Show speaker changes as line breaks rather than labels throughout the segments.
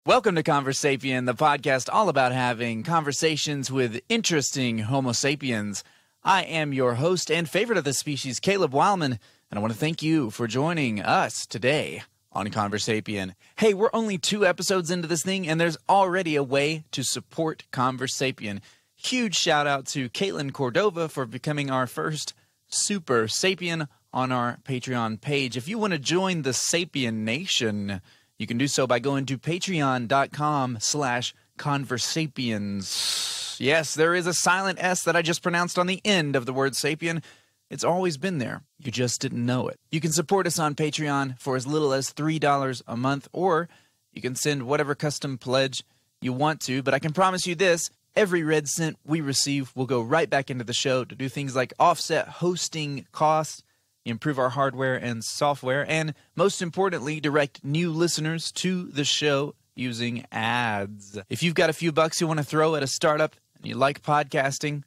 Welcome to ConverSapien, the podcast all about having conversations with interesting Homo sapiens. I am your host and favorite of the species, Caleb Wildman, and I want to thank you for joining us today on ConverSapien. Hey, we're only 2 episodes into this thing, and there's already a way to support ConverSapien. Huge shout out to Caitlin Cordova for becoming our first Super Sapien on our Patreon page. If you want to join the Sapien Nation, you can do so by going to patreon.com/ConverSapiens. Yes, there is a silent S that I just pronounced on the end of the word sapien. It's always been there. You just didn't know it. You can support us on Patreon for as little as $3 a month, or you can send whatever custom pledge you want to. But I can promise you this, every red cent we receive will go right back into the show to do things like offset hosting costs, improve our hardware and software, and most importantly, direct new listeners to the show using ads. If you've got a few bucks you want to throw at a startup and you like podcasting,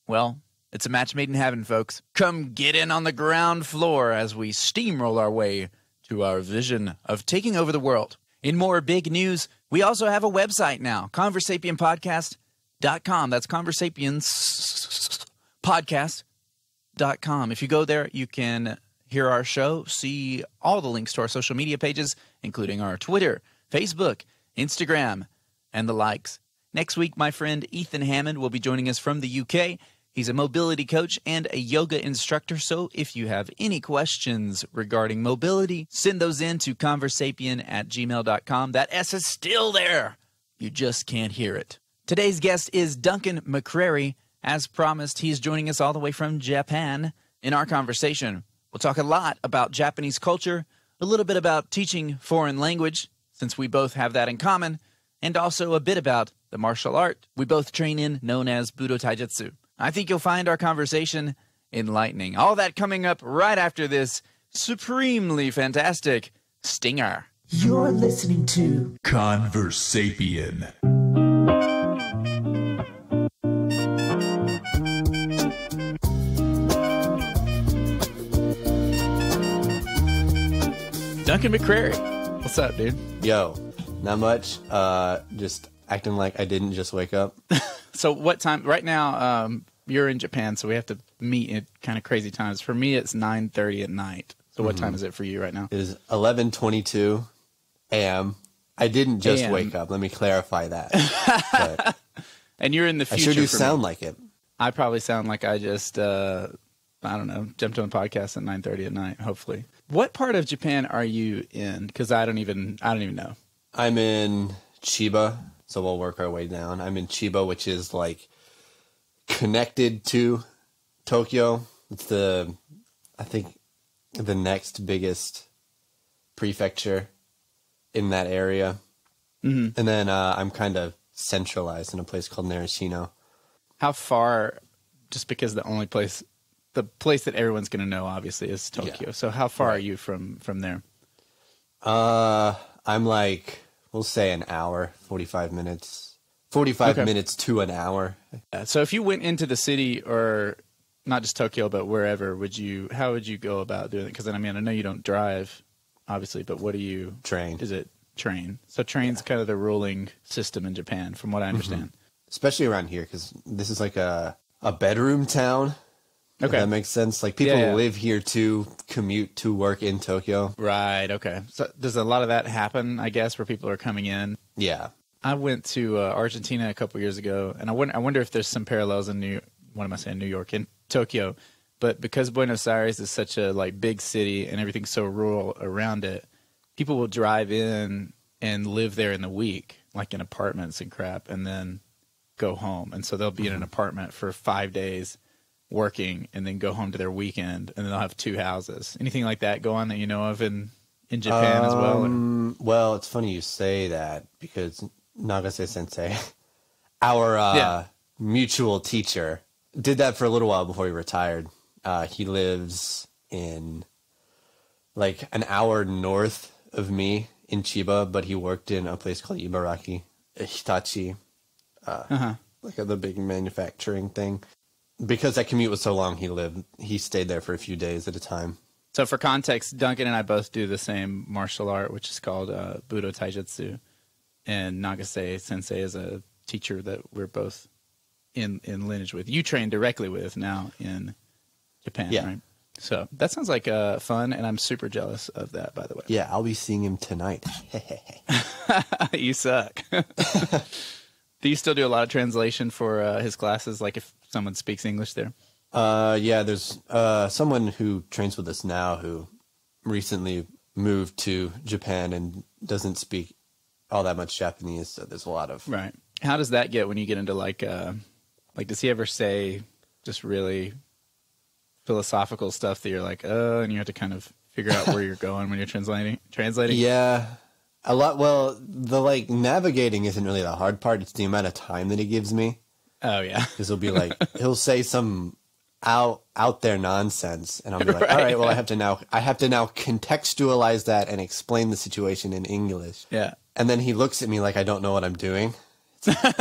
well, it's a match made in heaven, folks. Come get in on the ground floor as we steamroll our way to our vision of taking over the world. In more big news, we also have a website now, ConverSapienPodcast.com. That's ConverSapienspodcast.com. If you go there, you can hear our show, see all the links to our social media pages, including our Twitter, Facebook, Instagram, and the likes. Next week, my friend Ethan Hammond will be joining us from the UK. He's a mobility coach and a yoga instructor, so if you have any questions regarding mobility, send those in to conversapien@gmail.com. That S is still there. You just can't hear it. Today's guest is Duncan McCrary. As promised, he's joining us all the way from Japan. In our conversation, we'll talk a lot about Japanese culture, a little bit about teaching foreign language, since we both have that in common, and also a bit about the martial art we both train in, known as budo taijutsu. I think you'll find our conversation enlightening. All that coming up right after this supremely fantastic stinger.
You're listening to
ConverSapien.
Duncan McCrary. What's up, dude?
Yo, not much. Just acting like I didn't just wake up.
So what time? Right now, you're in Japan, so we have to meet at kind of crazy times. For me, it's 9:30 at night. So what time is it for you right now?
It is 11:22 a.m. I didn't just
AM.
wake up. Let me clarify that. But
And you're in the
I
future.
sure do
for
sound
me.
like it.
I probably sound like I just, I don't know, jumped on a podcast at 9:30 at night, hopefully. What part of Japan are you in? Because I don't even know.
I'm in Chiba, so we'll work our way down. I'm in Chiba, which is like connected to Tokyo. It's I think, the next biggest prefecture in that area. Mm-hmm. And then I'm kind of centralized in a place called Narashino.
How far, just because the place that everyone's going to know, obviously, is Tokyo. Yeah. So how far are you from there?
I'm like, we'll say an hour, 45 minutes. 45 minutes to an hour.
So if you went into the city, or not just Tokyo, but wherever, how would you go about doing it? Because I know you don't drive, obviously, but what do you...
Train.
Is it train? So train's kind of the ruling system in Japan, from what I understand.
Mm-hmm. Especially around here, because this is like a bedroom town. Okay. If that makes sense. Like, people live here to commute to work in Tokyo.
Right, okay. So does a lot of that happen, I guess, where people are coming in?
Yeah.
I went to Argentina a couple years ago, and I wonder if there's some parallels in New York, in Tokyo. But because Buenos Aires is such a big city and everything's so rural around it, people will drive in and live there in the week, like in apartments and crap, and then go home. And so they'll be in an apartment for 5 days working, and then go home to their weekend, and then they'll have 2 houses. Anything like that go on that you know of in Japan as well? Or?
Well, it's funny you say that, because Nagase Sensei, our mutual teacher, did that for a little while before he retired. He lives in like an hour north of me in Chiba, but he worked in a place called Ibaraki, Hitachi, like the big manufacturing thing. Because that commute was so long, he stayed there for a few days at a time.
So for context, Duncan and I both do the same martial art, which is called budo taijutsu. and Nagase Sensei is a teacher that we're both in lineage with. You train directly with now in Japan, right? So that sounds like fun, and I'm super jealous of that, by the way.
Yeah, I'll be seeing him tonight.
You suck. Do you still do a lot of translation for his classes, like if someone speaks English there?
Yeah, there's someone who trains with us now who recently moved to Japan and doesn't speak all that much Japanese, so there's a lot of...
Right. How does that get when you get into like does he ever say just really philosophical stuff that you're like, and you have to kind of figure out where you're going when you're translating?
Yeah, a lot. Well, the like navigating isn't really the hard part. It's the amount of time that he gives me.
Oh yeah.
Because he'll be like, he'll say some out there nonsense, and I'll be like, all right, well, I have to now contextualize that and explain the situation in English.
Yeah.
And then he looks at me like I don't know what I'm doing.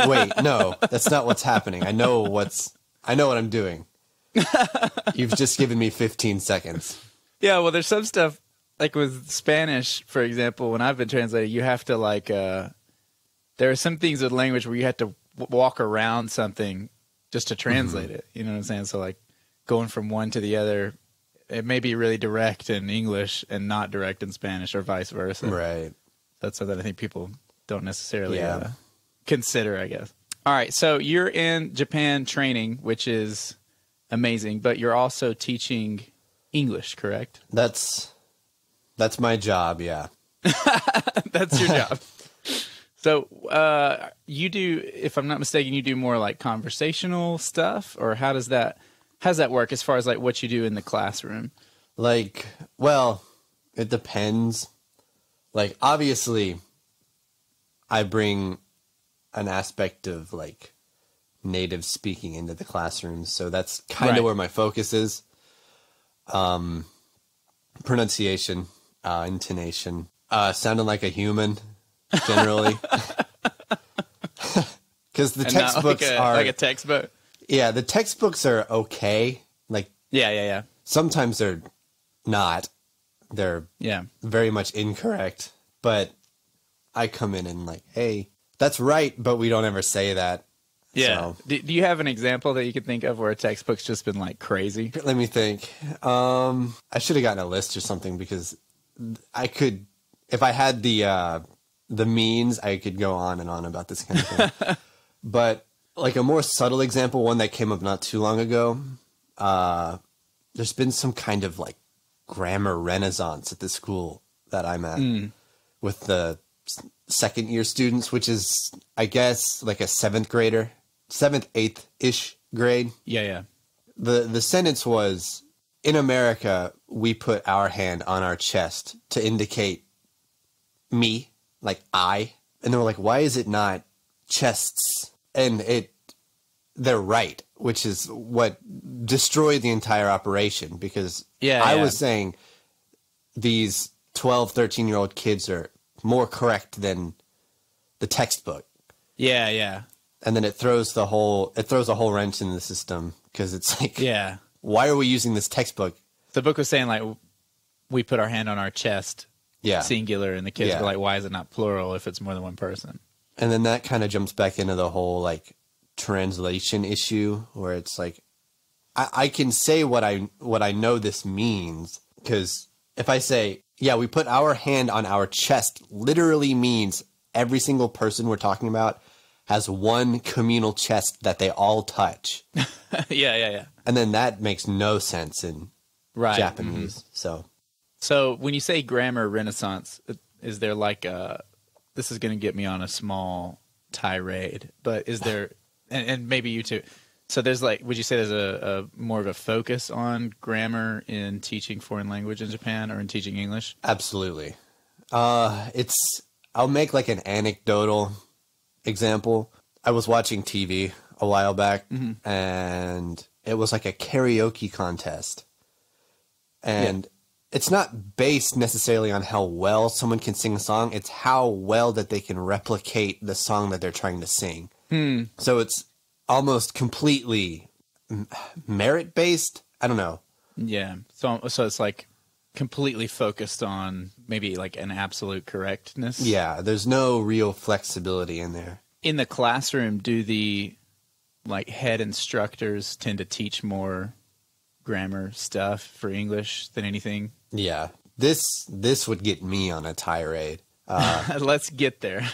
Wait, no, that's not what's happening. I know what I'm doing. You've just given me 15 seconds.
Yeah, well, there's some stuff, like with Spanish, for example, when I've been translating, you have to, like, there are some things with language where you have to walk around something just to translate it. You know what I'm saying? So, like, going from one to the other, it may be really direct in English and not direct in Spanish, or vice versa.
Right.
That's something I think people don't necessarily consider, I guess. All right, so you're in Japan training, which is amazing, but you're also teaching English, correct?
That's my job, yeah.
That's your job. So you do, if I'm not mistaken, you do more like conversational stuff, or how does that work as far as like what you do in the classroom?
Like, well, it depends. Like, obviously, I bring an aspect of like native speaking into the classroom, so that's kind of where my focus is. Pronunciation, intonation, sounding like a human, generally. Because the textbooks are
like a textbook.
Yeah, the textbooks are okay. Like,
Yeah.
sometimes they're not. They're very much incorrect. But I come in and like, hey, that's right, but we don't ever say that.
Yeah. So. Do you have an example that you could think of where a textbook's just been like crazy?
Let me think. I should have gotten a list or something, because I could, if I had the means, I could go on and on about this kind of thing. But like a more subtle example, one that came up not too long ago, there's been some kind of like grammar renaissance at the school that I'm at with the second year students, which is, I guess, like a 7th grader, 7th, 8th-ish grade.
Yeah.
The sentence was, in America, we put our hand on our chest to indicate me, like I. And they were like, why is it not chests? And they're right, which is what destroyed the entire operation, because I was saying these 12, 13-year-old kids are more correct than the textbook. Yeah. And then it throws a whole wrench in the system, because it's like, why are we using this textbook?
The book was saying like, we put our hand on our chest, singular, and the kids were like, why is it not plural if it's more than one person?
And then that kind of jumps back into the whole like translation issue, where it's like, I can say what I know this means, because if I say, we put our hand on our chest, literally means every single person we're talking about has one communal chest that they all touch.
Yeah.
And then that makes no sense in Japanese.
So when you say grammar renaissance, is there like this is going to get me on a small tirade, but is there, and maybe you too, so there's like, would you say there's a more of a focus on grammar in teaching foreign language in Japan or in teaching English?
Absolutely. I'll make like an anecdotal example. I was watching TV a while back, and it was like a karaoke contest. And it's not based necessarily on how well someone can sing a song. It's how well that they can replicate the song that they're trying to sing. So it's almost completely merit-based. I don't know.
Yeah. So it's like completely focused on maybe like an absolute correctness.
Yeah, there's no real flexibility in there.
In the classroom, do the like head instructors tend to teach more grammar stuff for English than anything?
Yeah, this would get me on a tirade.
Let's get there.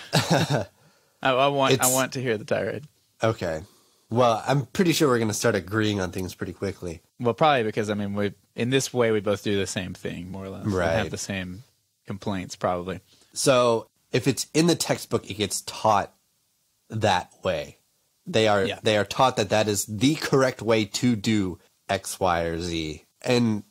I want to hear the tirade.
Okay. Well, I'm pretty sure we're going to start agreeing on things pretty quickly.
Well, probably because, I mean, in this way, we both do the same thing, more or less.
Right.
We have the same complaints, probably.
So if it's in the textbook, it gets taught that way. They are taught that is the correct way to do X, Y, or Z. And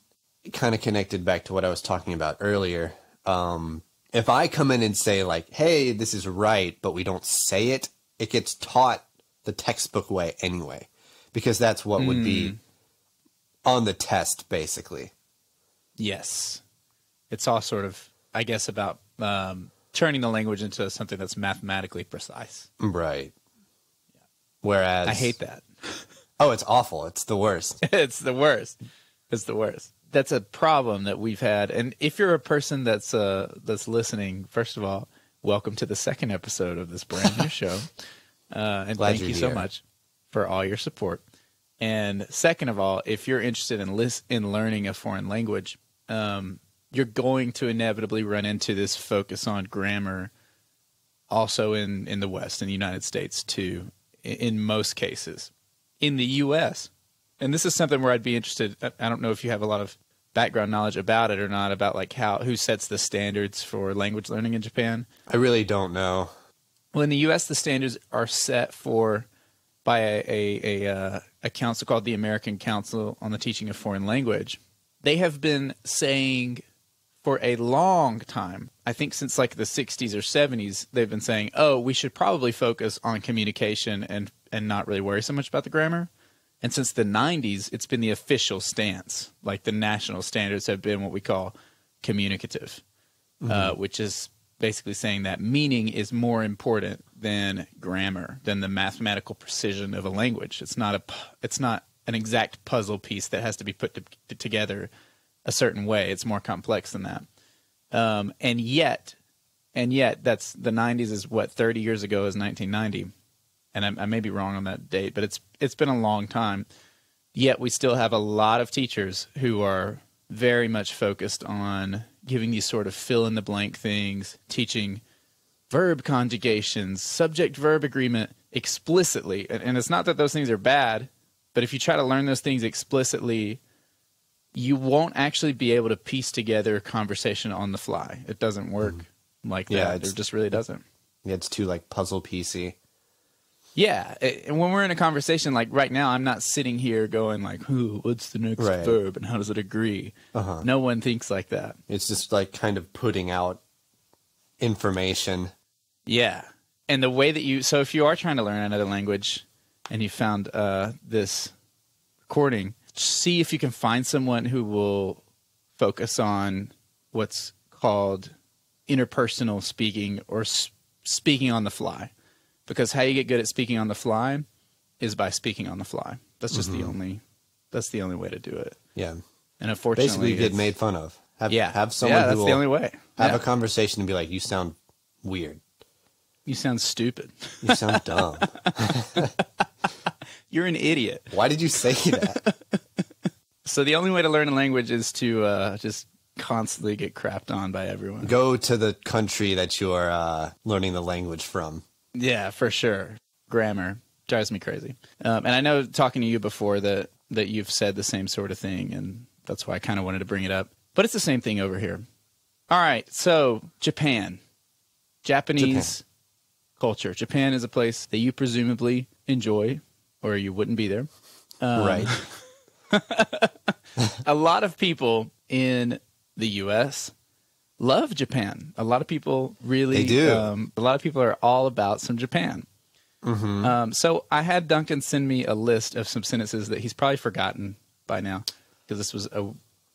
kind of connected back to what I was talking about earlier. If I come in and say like, hey, this is right, but we don't say it, it gets taught the textbook way anyway, because that's what would be on the test, basically. Yes.
It's all sort of, I guess, about turning the language into something that's mathematically precise.
Right. Whereas...
I hate that.
Oh, it's awful. It's the worst.
It's the worst. It's the worst. That's a problem that we've had. And if you're a person that's listening, first of all, welcome to the second episode of this brand new show. And thank you so much for all your support. And second of all, if you're interested in learning a foreign language, you're going to inevitably run into this focus on grammar also in the West, in the United States too, in most cases. In the U.S., and this is something where I'd be interested, I don't know if you have a lot of background knowledge about it or not, about like who sets the standards for language learning in Japan.
I really don't know.
Well, in the U.S., the standards are set by a council called the American Council on the Teaching of Foreign Language. They have been saying for a long time, I think since like the 60s or 70s, they've been saying, oh, we should probably focus on communication and not really worry so much about the grammar. And since the 90s, it's been the official stance. Like the national standards have been what we call communicative, which is basically saying that meaning is more important than grammar, than the mathematical precision of a language. It's not an exact puzzle piece that has to be put together a certain way. It's more complex than that. And yet, that's the 90s is what 30 years ago is 1990. And I may be wrong on that date, but it's been a long time. Yet we still have a lot of teachers who are very much focused on giving these sort of fill-in-the-blank things, teaching verb conjugations, subject-verb agreement explicitly. And it's not that those things are bad, but if you try to learn those things explicitly, you won't actually be able to piece together conversation on the fly. It doesn't work like that. It just really doesn't.
Yeah, it's too like puzzle piecey.
Yeah, and when we're in a conversation, like right now, I'm not sitting here going like, what's the next verb and how does it agree? No one thinks like that.
It's just like kind of putting out information.
Yeah, and the way that so if you are trying to learn another language and you found this recording, see if you can find someone who will focus on what's called interpersonal speaking or speaking on the fly. Because how you get good at speaking on the fly is by speaking on the fly. That's just the only way to do it.
Yeah.
And unfortunately,
basically get made fun of. Have someone
that's
who will
the only way.
Have a conversation and be like, you sound weird.
You sound stupid.
You sound dumb.
You're an idiot.
Why did you say that?
So the only way to learn a language is to just constantly get crapped on by everyone.
Go to the country that you're learning the language from.
Yeah, for sure. Grammar drives me crazy. And I know talking to you before that you've said the same sort of thing, and that's why I kind of wanted to bring it up. But it's the same thing over here. All right, so Japan. Japanese culture. Japan is a place that you presumably enjoy, or you wouldn't be there.
Right.
A lot of people in the U.S. love Japan. A lot of people really
they do.
A lot of people are all about some Japan. So I had Duncan send me a list of some sentences that he's probably forgotten by now, because this was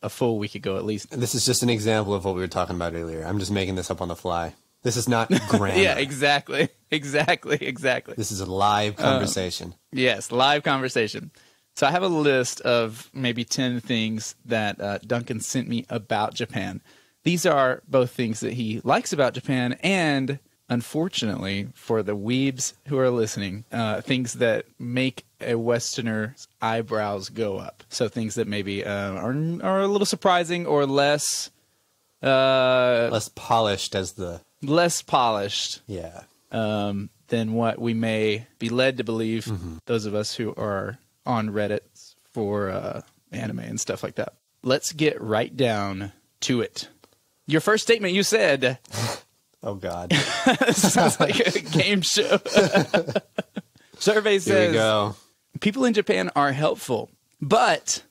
a full week ago at least.
This is just an example of what we were talking about earlier. I'm just making this up on the fly. This is not grammar.
Yeah, exactly.
This is a live conversation.
Yes, live conversation. So I have a list of maybe 10 things that Duncan sent me about Japan These are both things that he likes about Japan and, unfortunately, for the weebs who are listening, things that make a Westerner's eyebrows go up. So things that maybe are a little surprising or less
polished as the...
Less polished.
Yeah.
Than what we may be led to believe, those of us who are on Reddit for anime and stuff like that. Let's get right down to it. Your first statement, you said...
Oh, God.
This sounds like a game show. Survey says,
Here we go.
People in Japan are helpful, but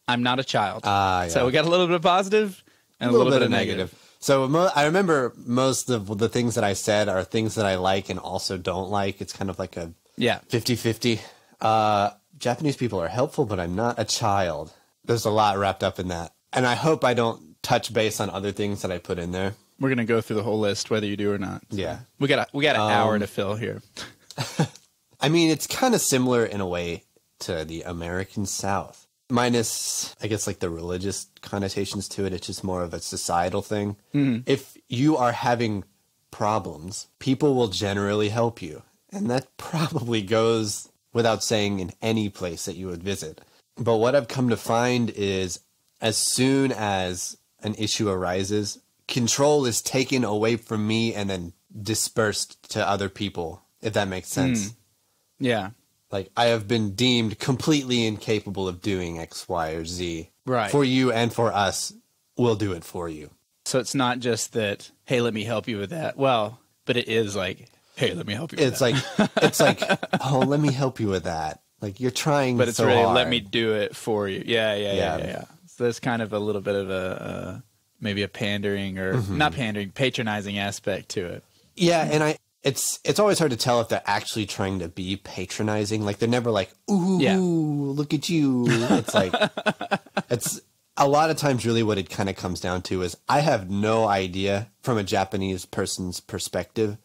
I'm not a child.
Yeah.
So we got a little bit of positive and a little bit of negative.
So I remember most of the things that I said are things that I like and also don't like. It's kind of like a 50-50. Japanese people are helpful, but I'm not a child. There's a lot wrapped up in that. And I hope I don't touch base on other things that I put in there.
We're going to go through the whole list, whether you do or not. So
yeah.
We got an hour to fill here.
I mean, it's kind of similar in a way to the American South. Minus, I guess, like the religious connotations to it. It's just more of a societal thing. If you are having problems, people will generally help you. And that probably goes without saying in any place that you would visit. But what I've come to find is as soon as an issue arises, control is taken away from me and then dispersed to other people, if that makes sense.
Yeah.
Like, I have been deemed completely incapable of doing X, Y, or Z.
Right.
For you and for us, we'll do it for you.
So it's not just that, hey, let me help you with that. Well, but it is like, hey, let me help you with that.
It's like, oh, let me help you with that. Like, you're trying
but it's
so
really,
hard.
let me do it for you. Yeah. So there's kind of a little bit of a maybe a pandering or not pandering, patronizing aspect to it. Yeah,
and it's always hard to tell if they're actually trying to be patronizing. Like, they're never like, ooh, look at you. It's like, it's a lot of times really what it kind of comes down to is I have no idea from a Japanese person's perspective.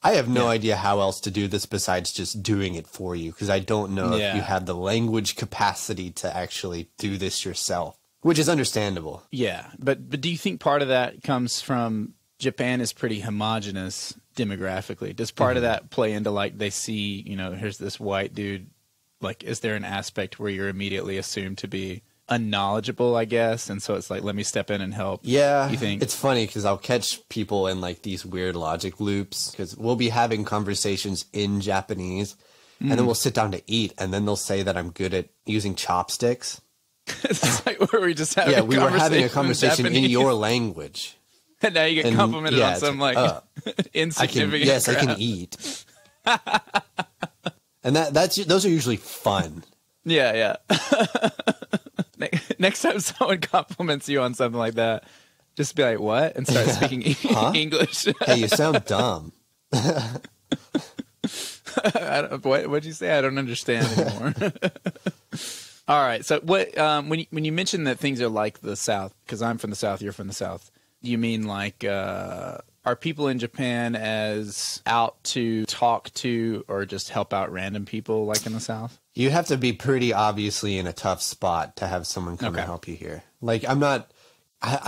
I have no idea how else to do this besides just doing it for you, because I don't know if you have the language capacity to actually do this yourself, which is understandable.
Yeah, but do you think part of that comes from Japan is pretty homogenous demographically? Does part of that play into, like, they see, here's this white dude, like, is there an aspect where you're immediately assumed to be unknowledgeable, I guess, and so it's like, let me step in and help?
Yeah,
you think?
It's funny because I'll catch people in, like, these weird logic loops, because we'll be having conversations in Japanese, and then we'll sit down to eat, and then they'll say that I'm good at using chopsticks.
It's like, were we just having
we were having a conversation in your language.
And now you get complimented on some, like, insignificant
I can eat. And those are usually fun.
Yeah. Next time someone compliments you on something like that, just be like, what? And start speaking English.
Hey, you sound dumb.
What'd you say? I don't understand anymore. All right. So what, when you mention that things are like the South, because I'm from the South, you're from the South, you mean like, are people in Japan as out to talk to or just help out random people like in the South?
You have to be pretty obviously in a tough spot to have someone come and help you here. Like, I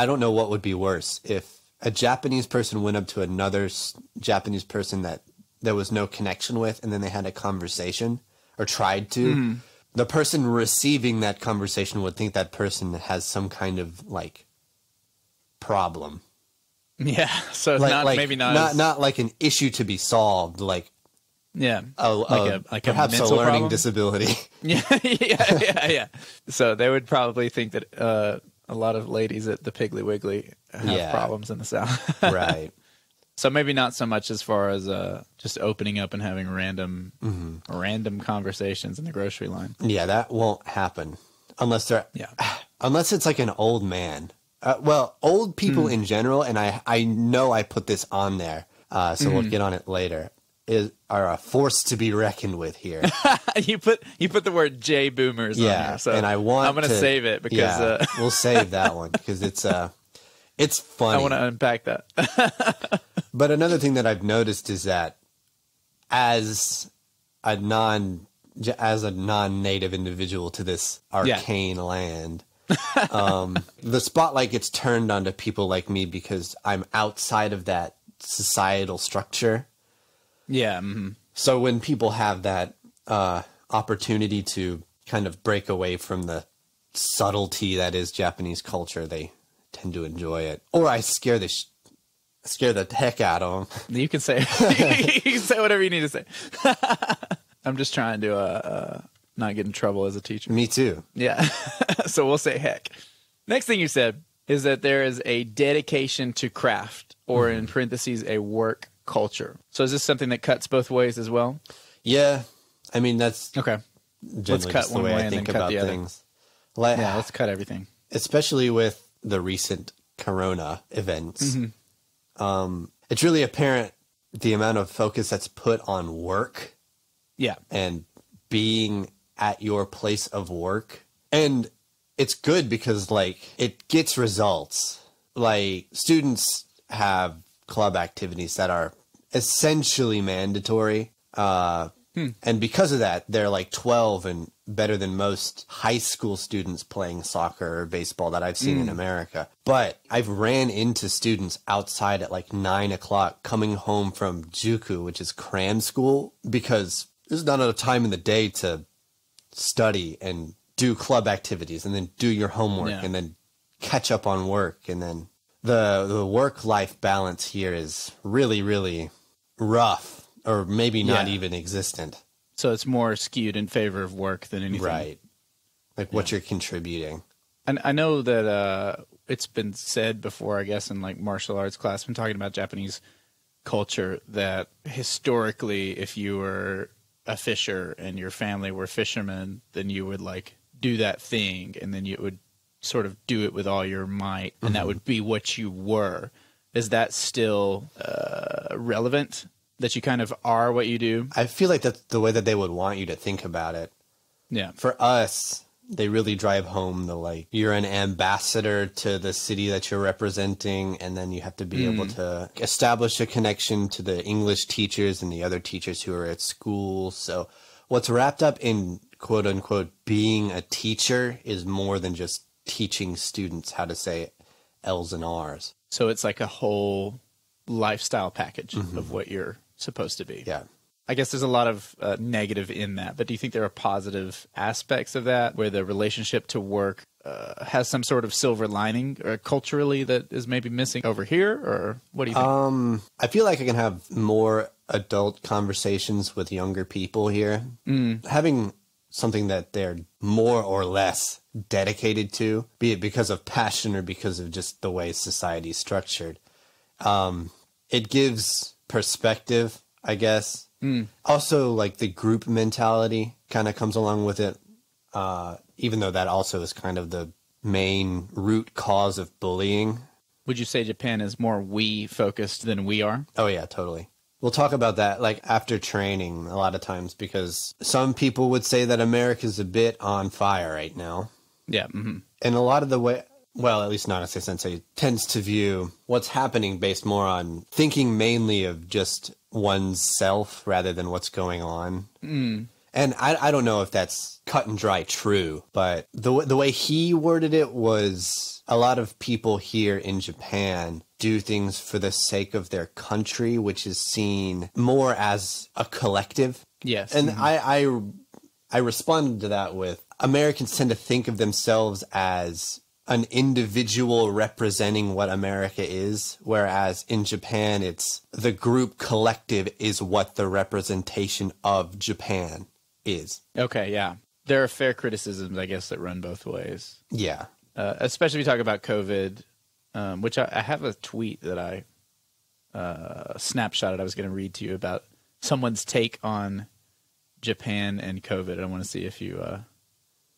don't know what would be worse. If a Japanese person went up to another Japanese person that there was no connection with, and then they had a conversation or tried to, the person receiving that conversation would think that person has some kind of, like, problem.
Yeah, so maybe
not like an issue to be solved, like perhaps a learning
problem?
Disability.
Yeah. So they would probably think that a lot of ladies at the Piggly Wiggly have problems in the South,
right?
So maybe not so much as far as just opening up and having random conversations in the grocery line. Yeah,
that won't happen unless it's like an old man. Well, old people in general, and I know I put this on there, so we'll get on it later, are a force to be reckoned with here.
You put the word J boomers on here, so
and I'm going
to save it because
we'll save that one because it's funny.
I want to unpack that.
But another thing that I've noticed is that as a non-native individual to this arcane land, The spotlight gets turned onto people like me because I'm outside of that societal structure.
Yeah. Mm-hmm.
So when people have that opportunity to kind of break away from the subtlety that is Japanese culture, they tend to enjoy it. Or I scare the heck out of them.
You can say you can say whatever you need to say. I'm just trying to not get in trouble as a teacher.
Me too.
Yeah. So we'll say heck. Next thing you said is that there is a dedication to craft, or in parentheses, a work culture. So is this something that cuts both ways as well?
Yeah. I mean, that's
okay. Let's cut
the
one
way
way
I
and
think
then cut
about
the other.
things.
Yeah, let's cut everything.
Especially with the recent Corona events. It's really apparent the amount of focus that's put on work.
Yeah.
And being at your place of work. And it's good because, like, it gets results. Like, students have club activities that are essentially mandatory. And because of that, they're like 12 and better than most high school students playing soccer or baseball that I've seen in America. But I've ran into students outside at like 9 o'clock coming home from Juku, which is cram school, because there's not enough time in the day to study and do club activities and then do your homework and then catch up on work. And then the work-life balance here is really, really rough. Or maybe not even existent.
So it's more skewed in favor of work than anything.
Right. Like what you're contributing.
And I know that it's been said before, I guess, in like martial arts class, when talking about Japanese culture, that historically, if you were a fisher and your family were fishermen, then you would like do that thing and then you would sort of do it with all your might. And that would be what you were. Is that still relevant? That you kind of are what you do?
I feel like that's the way that they would want you to think about it.
Yeah.
For us, they really drive home the, like, you're an ambassador to the city that you're representing, and then you have to be able to establish a connection to the English teachers and the other teachers who are at school. So what's wrapped up in, quote unquote, being a teacher is more than just teaching students how to say L's and R's.
So it's like a whole lifestyle package of what you're supposed to be.
Yeah.
I guess there's a lot of negative in that, but do you think there are positive aspects of that where the relationship to work has some sort of silver lining or culturally that is maybe missing over here? Or what do you think?
I feel like I can have more adult conversations with younger people here. Having something that they're more or less dedicated to, be it because of passion or because of just the way society is structured. It gives perspective, I guess. Also, like, the group mentality kind of comes along with it, even though that also is kind of the main root cause of bullying.
Would you say Japan is more we-focused than we are?
Oh, yeah, totally. We'll talk about that, like, after training a lot of times, because some people would say that America's a bit on fire right now.
Yeah.
And a lot of the way... Well, at least Nagase Sensei tends to view what's happening based more on thinking mainly of just one's self rather than what's going on. And I don't know if that's cut and dry true, but the way he worded it was a lot of people here in Japan do things for the sake of their country, which is seen more as a collective.
Yes.
And I responded to that with, Americans tend to think of themselves as an individual representing what America is, whereas in Japan, it's the group collective is what the representation of Japan is.
Okay, yeah. There are fair criticisms, I guess, that run both ways.
Yeah.
Especially if you talk about COVID, which I have a tweet that I snapshotted I was going to read to you about someone's take on Japan and COVID. I want to see if you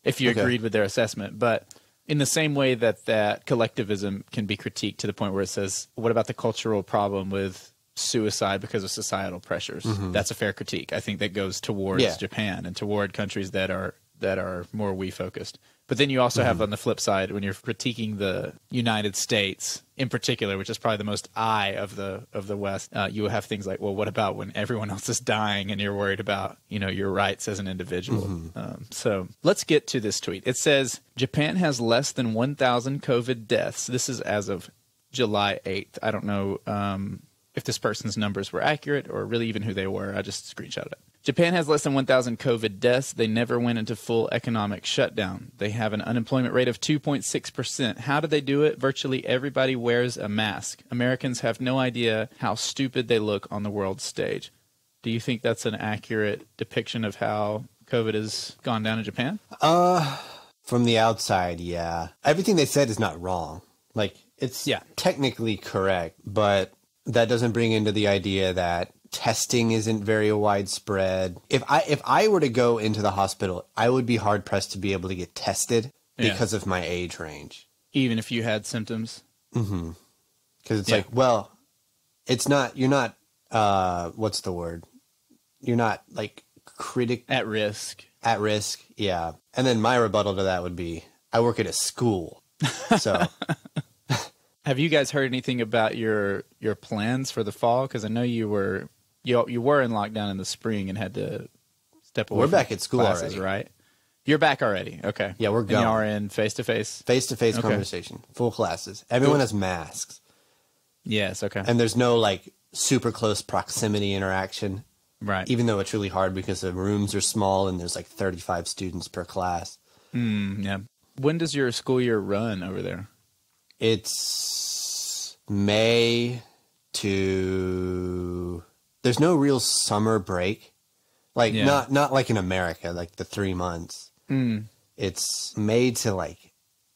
agreed with their assessment. But in the same way that collectivism can be critiqued to the point where it says, what about the cultural problem with suicide because of societal pressures? That's a fair critique. I think that goes towards Japan and toward countries that are more we-focused. But then you also have on the flip side, when you're critiquing the United States in particular, which is probably the most of the West, you will have things like, well, what about when everyone else is dying and you're worried about, your rights as an individual? So let's get to this tweet. It says, Japan has less than 1,000 COVID deaths. This is as of July 8th. I don't know if this person's numbers were accurate or really even who they were. I just screenshotted it. Japan has less than 1,000 COVID deaths. They never went into full economic shutdown. They have an unemployment rate of 2.6%. How do they do it? Virtually everybody wears a mask. Americans have no idea how stupid they look on the world stage. Do you think that's an accurate depiction of how COVID has gone down in Japan?
From the outside, yeah. Everything they said is not wrong. Like, it's technically correct, but that doesn't bring into the idea that testing isn't very widespread. If I were to go into the hospital, I would be hard pressed to be able to get tested because of my age range.
Even if you had symptoms?
Mm-hmm. Because it's like, well, it's not, you're not, what's the word? You're not like
At risk.
At risk, yeah. And then my rebuttal to that would be, I work at a school. So...
Have you guys heard anything about your plans for the fall? Because I know you were in lockdown in the spring and had to step away.
We're back at school
classes,
already,
right? You're back already. Okay.
Yeah, we're going.
And y'all are in face-to-face?
Face-to-face conversation. Full classes. Everyone has masks.
Yes, okay.
And there's no, like, super close proximity interaction.
Right.
Even though it's really hard because the rooms are small and there's, like, 35 students per class.
Yeah. When does your school year run over there?
It's May to... There's no real summer break. Like, not like in America, like the 3 months. It's May to, like,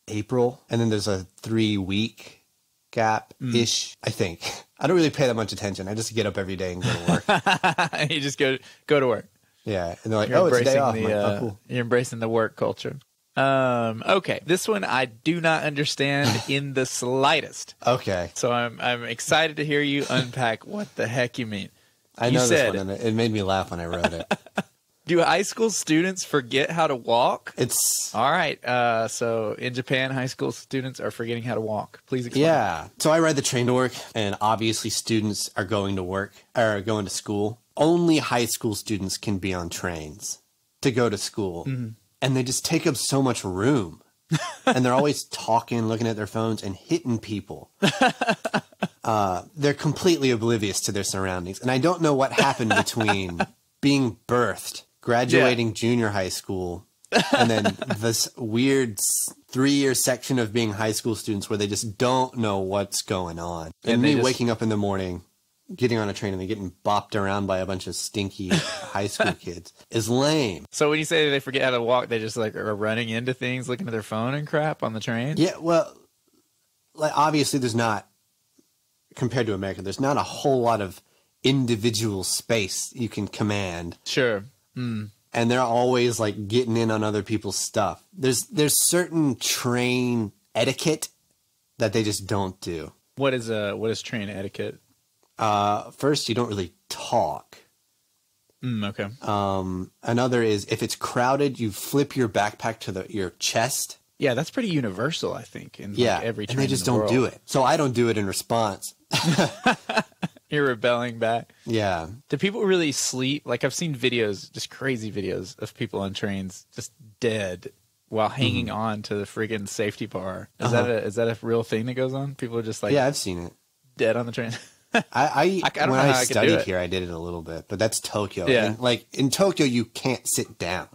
April. And then there's a 3-week gap-ish, I think. I don't really pay that much attention. I just get up every day and go to work.
You just go to work.
Yeah. And they're like, it's a day off. I'm like, oh, cool.
You're embracing the work culture. Okay, this one I do not understand in the slightest.
Okay.
So I'm excited to hear you unpack what the heck you mean.
I know this one, and it made me laugh when I wrote it.
Do high school students forget how to walk?
It's...
All right. So in Japan, high school students are forgetting how to walk. Please explain.
Yeah. So I ride the train to work, and obviously students are going to work, or going to school. Only high school students can be on trains to go to school. And they just take up so much room. And they're always talking, looking at their phones, and hitting people. They're completely oblivious to their surroundings. And I don't know what happened between being birthed, graduating junior high school, and then this weird 3-year section of being high school students where they just don't know what's going on. And me waking up in the morning, getting on a train and then getting bopped around by a bunch of stinky high school kids is lame.
So when you say they forget how to walk, they just like are running into things, looking at their phone and crap on the train?
Yeah, well, like obviously there's not, compared to America, there's not a whole lot of individual space you can command.
Sure.
And they're always like getting in on other people's stuff. There's certain train etiquette that they just don't do.
What is train etiquette?
First, you don't really talk.
Okay.
Another is if it's crowded, you flip your backpack to your chest.
Yeah, that's pretty universal, I think. In like every train
and they just don't do it. So I don't do it in response.
You're rebelling back.
Yeah.
Do people really sleep? Like I've seen videos, just crazy videos of people on trains just dead while hanging on to the friggin' safety bar. Is that a real thing that goes on? People are just like,
yeah, I've seen it.
Dead on the train.
I when I studied here, I did it a little bit, but that's Tokyo.
Yeah.
And like in Tokyo, you can't sit down.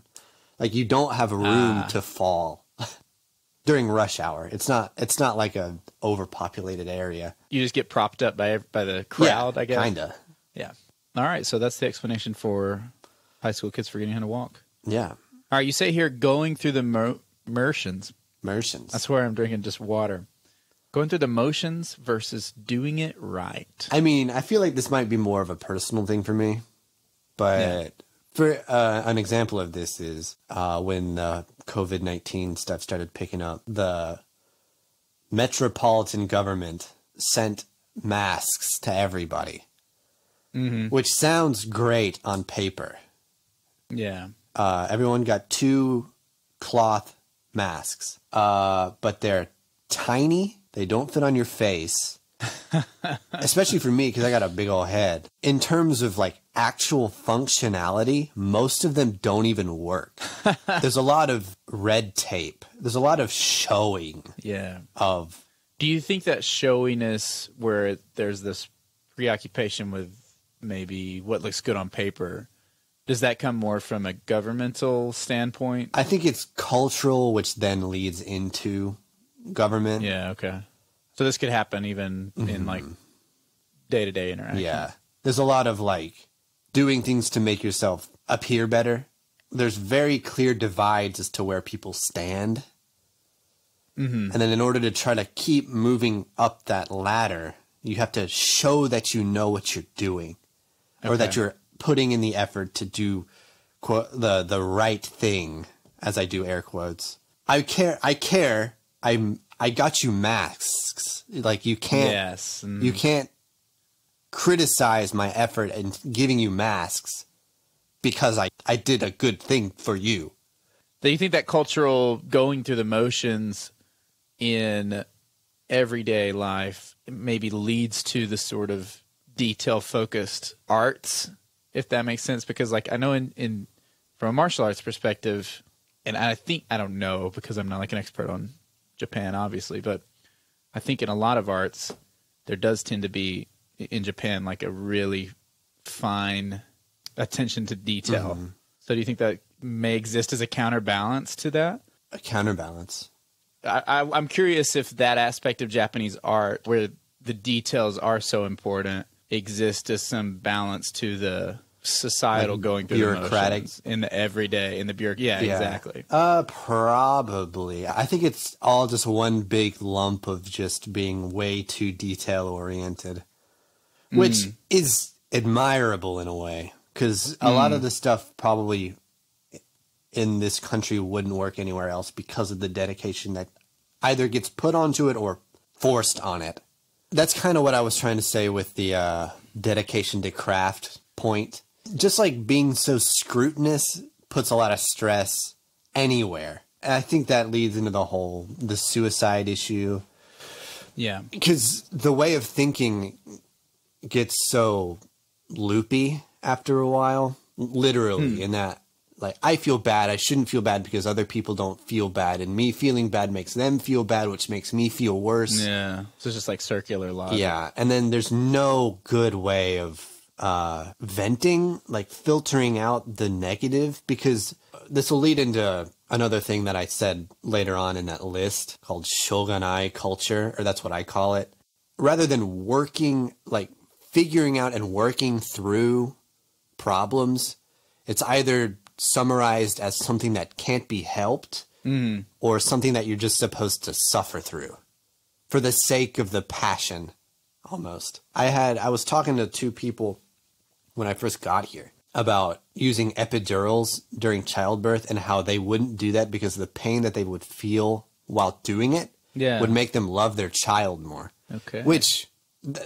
Like you don't have room to fall during rush hour. It's not like a overpopulated area.
You just get propped up by the crowd, I guess.
Kinda.
Yeah. All right. So that's the explanation for high school kids forgetting how to walk.
Yeah.
All right. You say here going through the motions.
Motions.
That's where I'm drinking just water. Going through the motions versus doing it right.
I mean, I feel like this might be more of a personal thing for me, but for an example of this is when the COVID-19 stuff started picking up, the metropolitan government sent masks to everybody, which sounds great on paper.
Yeah.
Everyone got 2 cloth masks. But they're tiny. They don't fit on your face. Especially for me, because I got a big old head. In terms of like actual functionality, most of them don't even work. There's a lot of red tape. There's a lot of showing.
Yeah.
Of.
Do you think that showiness, where there's this preoccupation with maybe what looks good on paper, does that come more from a governmental standpoint?
I think it's cultural, which then leads into government.
Yeah. Okay. So this could happen even in like day-to-day interaction.
Yeah. There's a lot of like doing things to make yourself appear better. There's very clear divides as to where people stand. And then in order to try to keep moving up that ladder, you have to show that you know what you're doing, or that you're putting in the effort to do quote, the right thing, as I do air quotes. I care. I got you masks. Like you can't, you can't criticize my effort in giving you masks because I did a good thing for you.
Do you think that cultural going through the motions in everyday life maybe leads to the sort of detail-focused arts, if that makes sense? Because like I know in from a martial arts perspective, and I don't know because I'm not like an expert on Japan, obviously, but I think in a lot of arts, there does tend to be, in Japan, like a really fine attention to detail. So do you think that may exist as a counterbalance to that?
A counterbalance.
I'm curious if that aspect of Japanese art, where the details are so important, exists as some balance to the societal like going through bureaucratic the motions in the everyday, in the bureaucracy. Yeah, exactly.
Probably. I think it's all just one big lump of just being way too detail oriented, which is admirable in a way, because a lot of the stuff probably in this country wouldn't work anywhere else because of the dedication that either gets put onto it or forced on it. That's kind of what I was trying to say with the dedication to craft point. Just like being so scrutinous puts a lot of stress anywhere. And I think that leads into the suicide issue.
Yeah.
Because the way of thinking gets so loopy after a while, literally, in that, like, I feel bad. I shouldn't feel bad because other people don't feel bad. And me feeling bad makes them feel bad, which makes me feel worse.
Yeah. So it's just like circular logic.
Yeah. And then there's no good way of venting, like filtering out the negative, because this will lead into another thing that I said later on in that list called shogunai culture, or that's what I call it. Rather than figuring out and working through problems, it's either summarized as something that can't be helped or something that you're just supposed to suffer through for the sake of the passion, almost. I was talking to two people when I first got here about using epidurals during childbirth and how they wouldn't do that because the pain that they would feel while doing it would make them love their child more. Okay. Which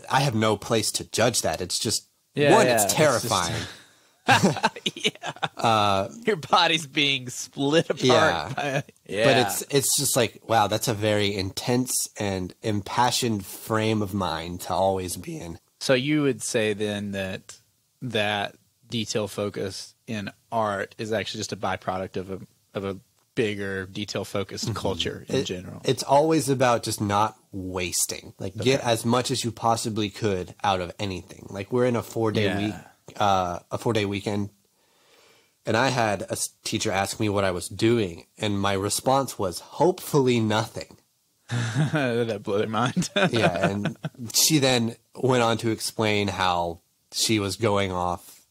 I have no place to judge that. It's just, it's terrifying.
Your body's being split apart.
But it's just like, wow, that's a very intense and impassioned frame of mind to always be in.
So you would say then that detail focus in art is actually just a byproduct of a bigger detail focused culture in general.
It's always about just not wasting. Like get as much as you possibly could out of anything. Like we're in a 4-day week, a 4-day weekend, and I had a teacher ask me what I was doing, and my response was hopefully nothing.
That blew their mind.
And she then went on to explain how she was going off,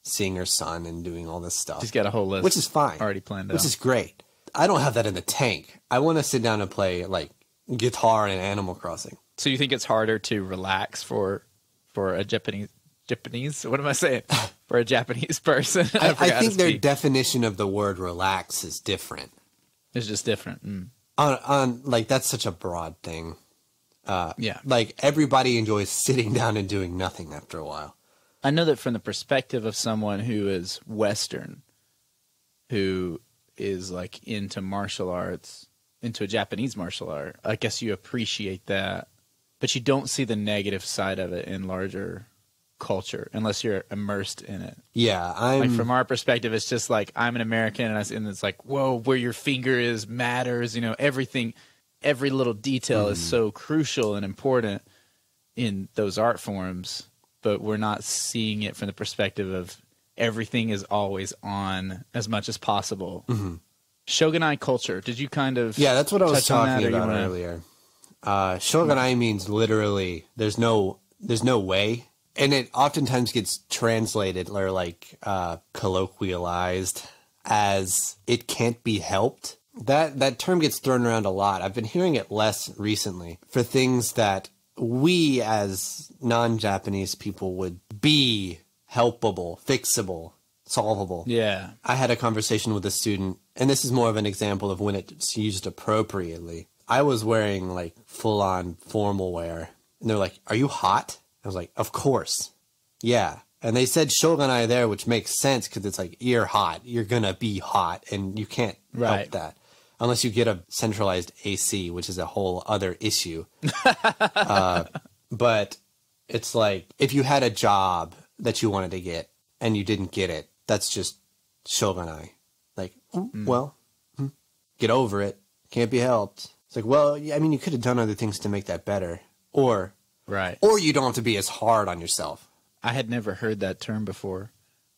seeing her son and doing all this stuff.
She's got a whole list.
Which is fine.
Already planned out.
Which is great. I don't have that in the tank. I want to sit down and play like guitar in Animal Crossing.
So you think it's harder to relax for a Japanese, what am I saying? For a Japanese person?
I think their definition of the word relax is different.
It's just different.
On like, that's such a broad thing. Like everybody enjoys sitting down and doing nothing after a while.
I know that from the perspective of someone who is Western, who is like into martial arts, into a Japanese martial art, I guess you appreciate that, but you don't see the negative side of it in larger culture unless you're immersed in it.
Yeah,
like from our perspective, it's just like I'm an American, and it's like, whoa, where your finger is matters. You know, everything, every little detail is so crucial and important in those art forms, but we're not seeing it from the perspective of everything is always on as much as possible. Shogunai culture. Did you kind of
that's what I was talking
that,
about earlier. Shogunai means literally there's no way, and it oftentimes gets translated or like colloquialized as it can't be helped. That term gets thrown around a lot. I've been hearing it less recently for things that we as non-Japanese people would be helpable, fixable, solvable. Yeah. I had a conversation with a student, and this is more of an example of when it's used appropriately. I was wearing like full-on formal wear, and they're like, "Are you hot?" I was like, "Of course." Yeah. And they said shogunai there, which makes sense because it's like, you're hot. You're going to be hot, and you can't help that. Unless you get a centralized AC, which is a whole other issue. But it's like, if you had a job that you wanted to get and you didn't get it, that's just shogunai. Like, get over it. Can't be helped. It's like, well, I mean, you could have done other things to make that better. Or you don't have to be as hard on yourself.
I had never heard that term before.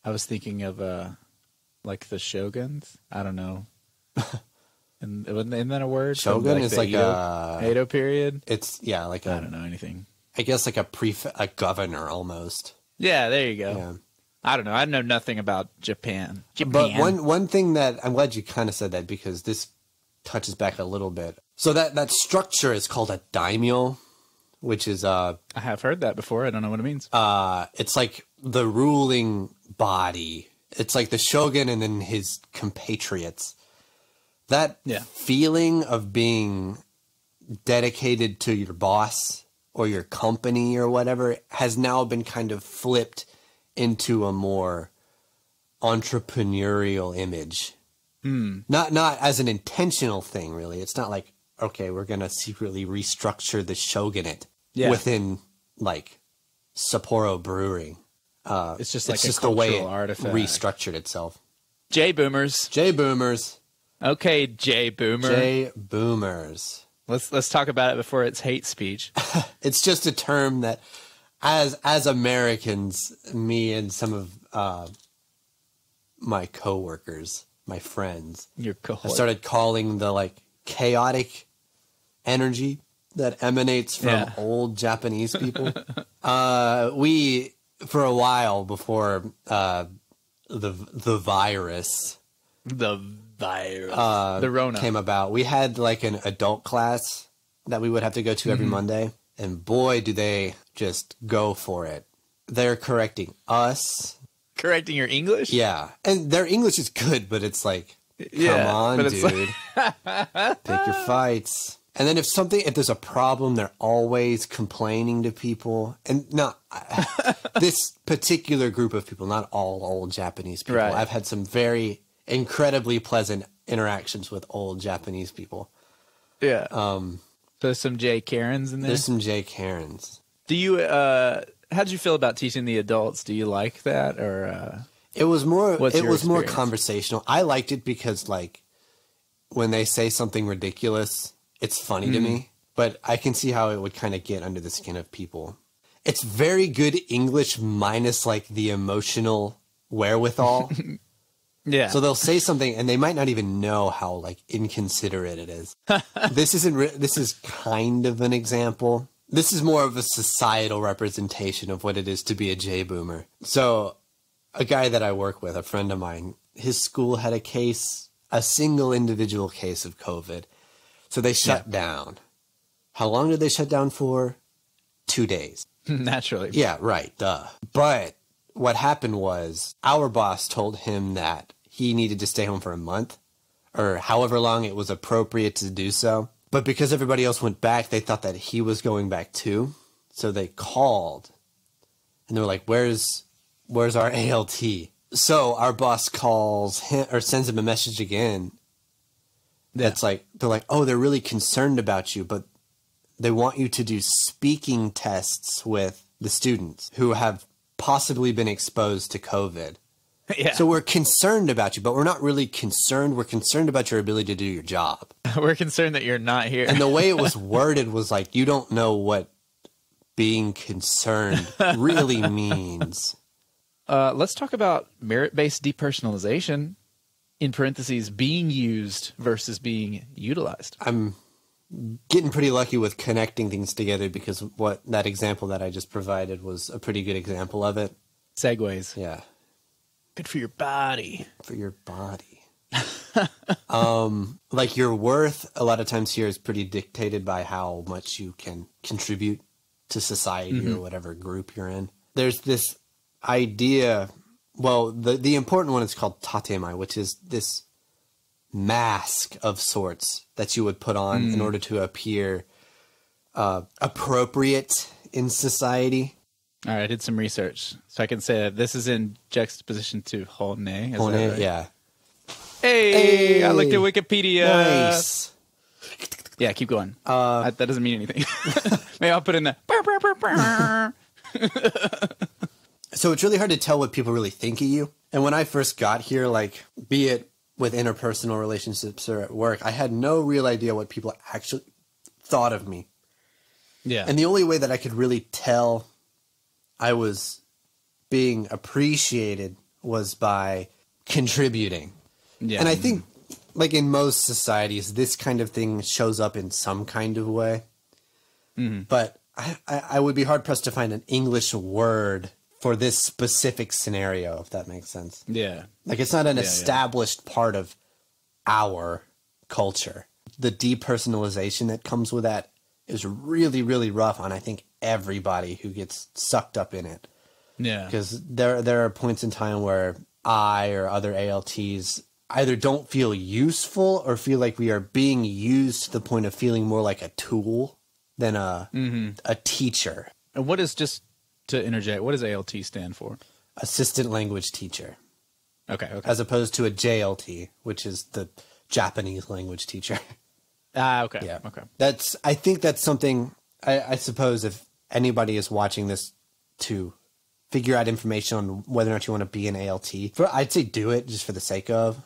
I was thinking of, like the shoguns. I don't know. And isn't that a word?
Shogun is like
Edo period.
It's like
I don't know anything.
I guess like a governor almost.
Yeah, there you go.
Yeah.
I don't know. I know nothing about Japan.
But one thing that I'm glad you kind of said that, because this touches back a little bit. So that structure is called a daimyo, which is
I have heard that before. I don't know what it means.
It's like the ruling body. It's like the shogun and then his compatriots. That feeling of being dedicated to your boss or your company or whatever has now been kind of flipped into a more entrepreneurial image. Not as an intentional thing, really. It's not like, okay, we're going to secretly restructure the shogunate within like Sapporo Brewing.
It's just like a cultural
the way it
artifact.
Restructured itself.
J-boomers. Okay,
J-boomers.
Let's talk about it before it's hate speech.
It's just a term that, as Americans, me and some of my coworkers, my friends, have started calling the like chaotic energy that emanates from old Japanese people. We, for a while before the virus. The Rona came about, we had like an adult class that we would have to go to every Monday, and boy, do they just go for it. They're correcting us.
Correcting your English?
Yeah. And their English is good, but it's like, come on, dude. Pick your fights. And then if there's a problem, they're always complaining to people. And not this particular group of people, not all old Japanese people. Right. I've had some very incredibly pleasant interactions with old Japanese people. Yeah.
There's some J. Karens in there?
There's some J. Karens.
Do you, how did you feel about teaching the adults? Do you like that, or?
It was more conversational. I liked it because, like, when they say something ridiculous, it's funny to me. But I can see how it would kind of get under the skin of people. It's very good English minus, like, the emotional wherewithal. Yeah. So they'll say something and they might not even know how like inconsiderate it is. This is kind of an example. This is more of a societal representation of what it is to be a J-boomer. So a guy that I work with, a friend of mine, his school had a single individual case of COVID. So they shut down. How long did they shut down for? 2 days.
Naturally.
Yeah, right. Duh. But what happened was our boss told him that he needed to stay home for a month or however long it was appropriate to do so. But because everybody else went back, they thought that he was going back too. So they called and they were like, where's our ALT? So our boss calls him or sends him a message again. That's like, they're like, oh, they're really concerned about you, but they want you to do speaking tests with the students who have possibly been exposed to COVID.
Yeah.
So we're concerned about you, but we're not really concerned. We're concerned about your ability to do your job.
We're concerned that you're not here.
And the way it was worded was like, you don't know what being concerned really means.
Let's talk about merit-based depersonalization, in parentheses, being used versus being utilized.
I'm getting pretty lucky with connecting things together because what that example that I just provided was a pretty good example of it.
Segues.
Yeah.
Good for your body.
For your body. Like your worth a lot of times here is pretty dictated by how much you can contribute to society or whatever group you're in. There's this idea, well, the important one is called tatemae, which is this mask of sorts that you would put on in order to appear appropriate in society.
All right, I did some research, so I can say that this is in juxtaposition to honne.
Honne,
Right?
yeah.
Hey, I looked at Wikipedia.
Nice.
Yeah, keep going. That doesn't mean anything. Maybe I'll put in the...
So it's really hard to tell what people really think of you. And when I first got here, like, be it with interpersonal relationships or at work, I had no real idea what people actually thought of me.
Yeah.
And the only way that I could really tell I was being appreciated was by contributing.
Yeah.
And I think, like in most societies, this kind of thing shows up in some kind of way. But I would be hard-pressed to find an English word for this specific scenario, if that makes sense.
Yeah.
Like, it's not an established part of our culture. The depersonalization that comes with that is really, really rough on, I think, everybody who gets sucked up in it.
Yeah.
Because there are points in time where I or other ALTs either don't feel useful or feel like we are being used to the point of feeling more like a tool than a teacher.
And what is, just to interject, what does ALT stand for?
Assistant language teacher.
Okay.
As opposed to a JLT, which is the Japanese language teacher.
Okay.
Yeah.
Okay.
I think that's something, I suppose if anybody is watching this to figure out information on whether or not you want to be an ALT, I'd say do it just for the sake of.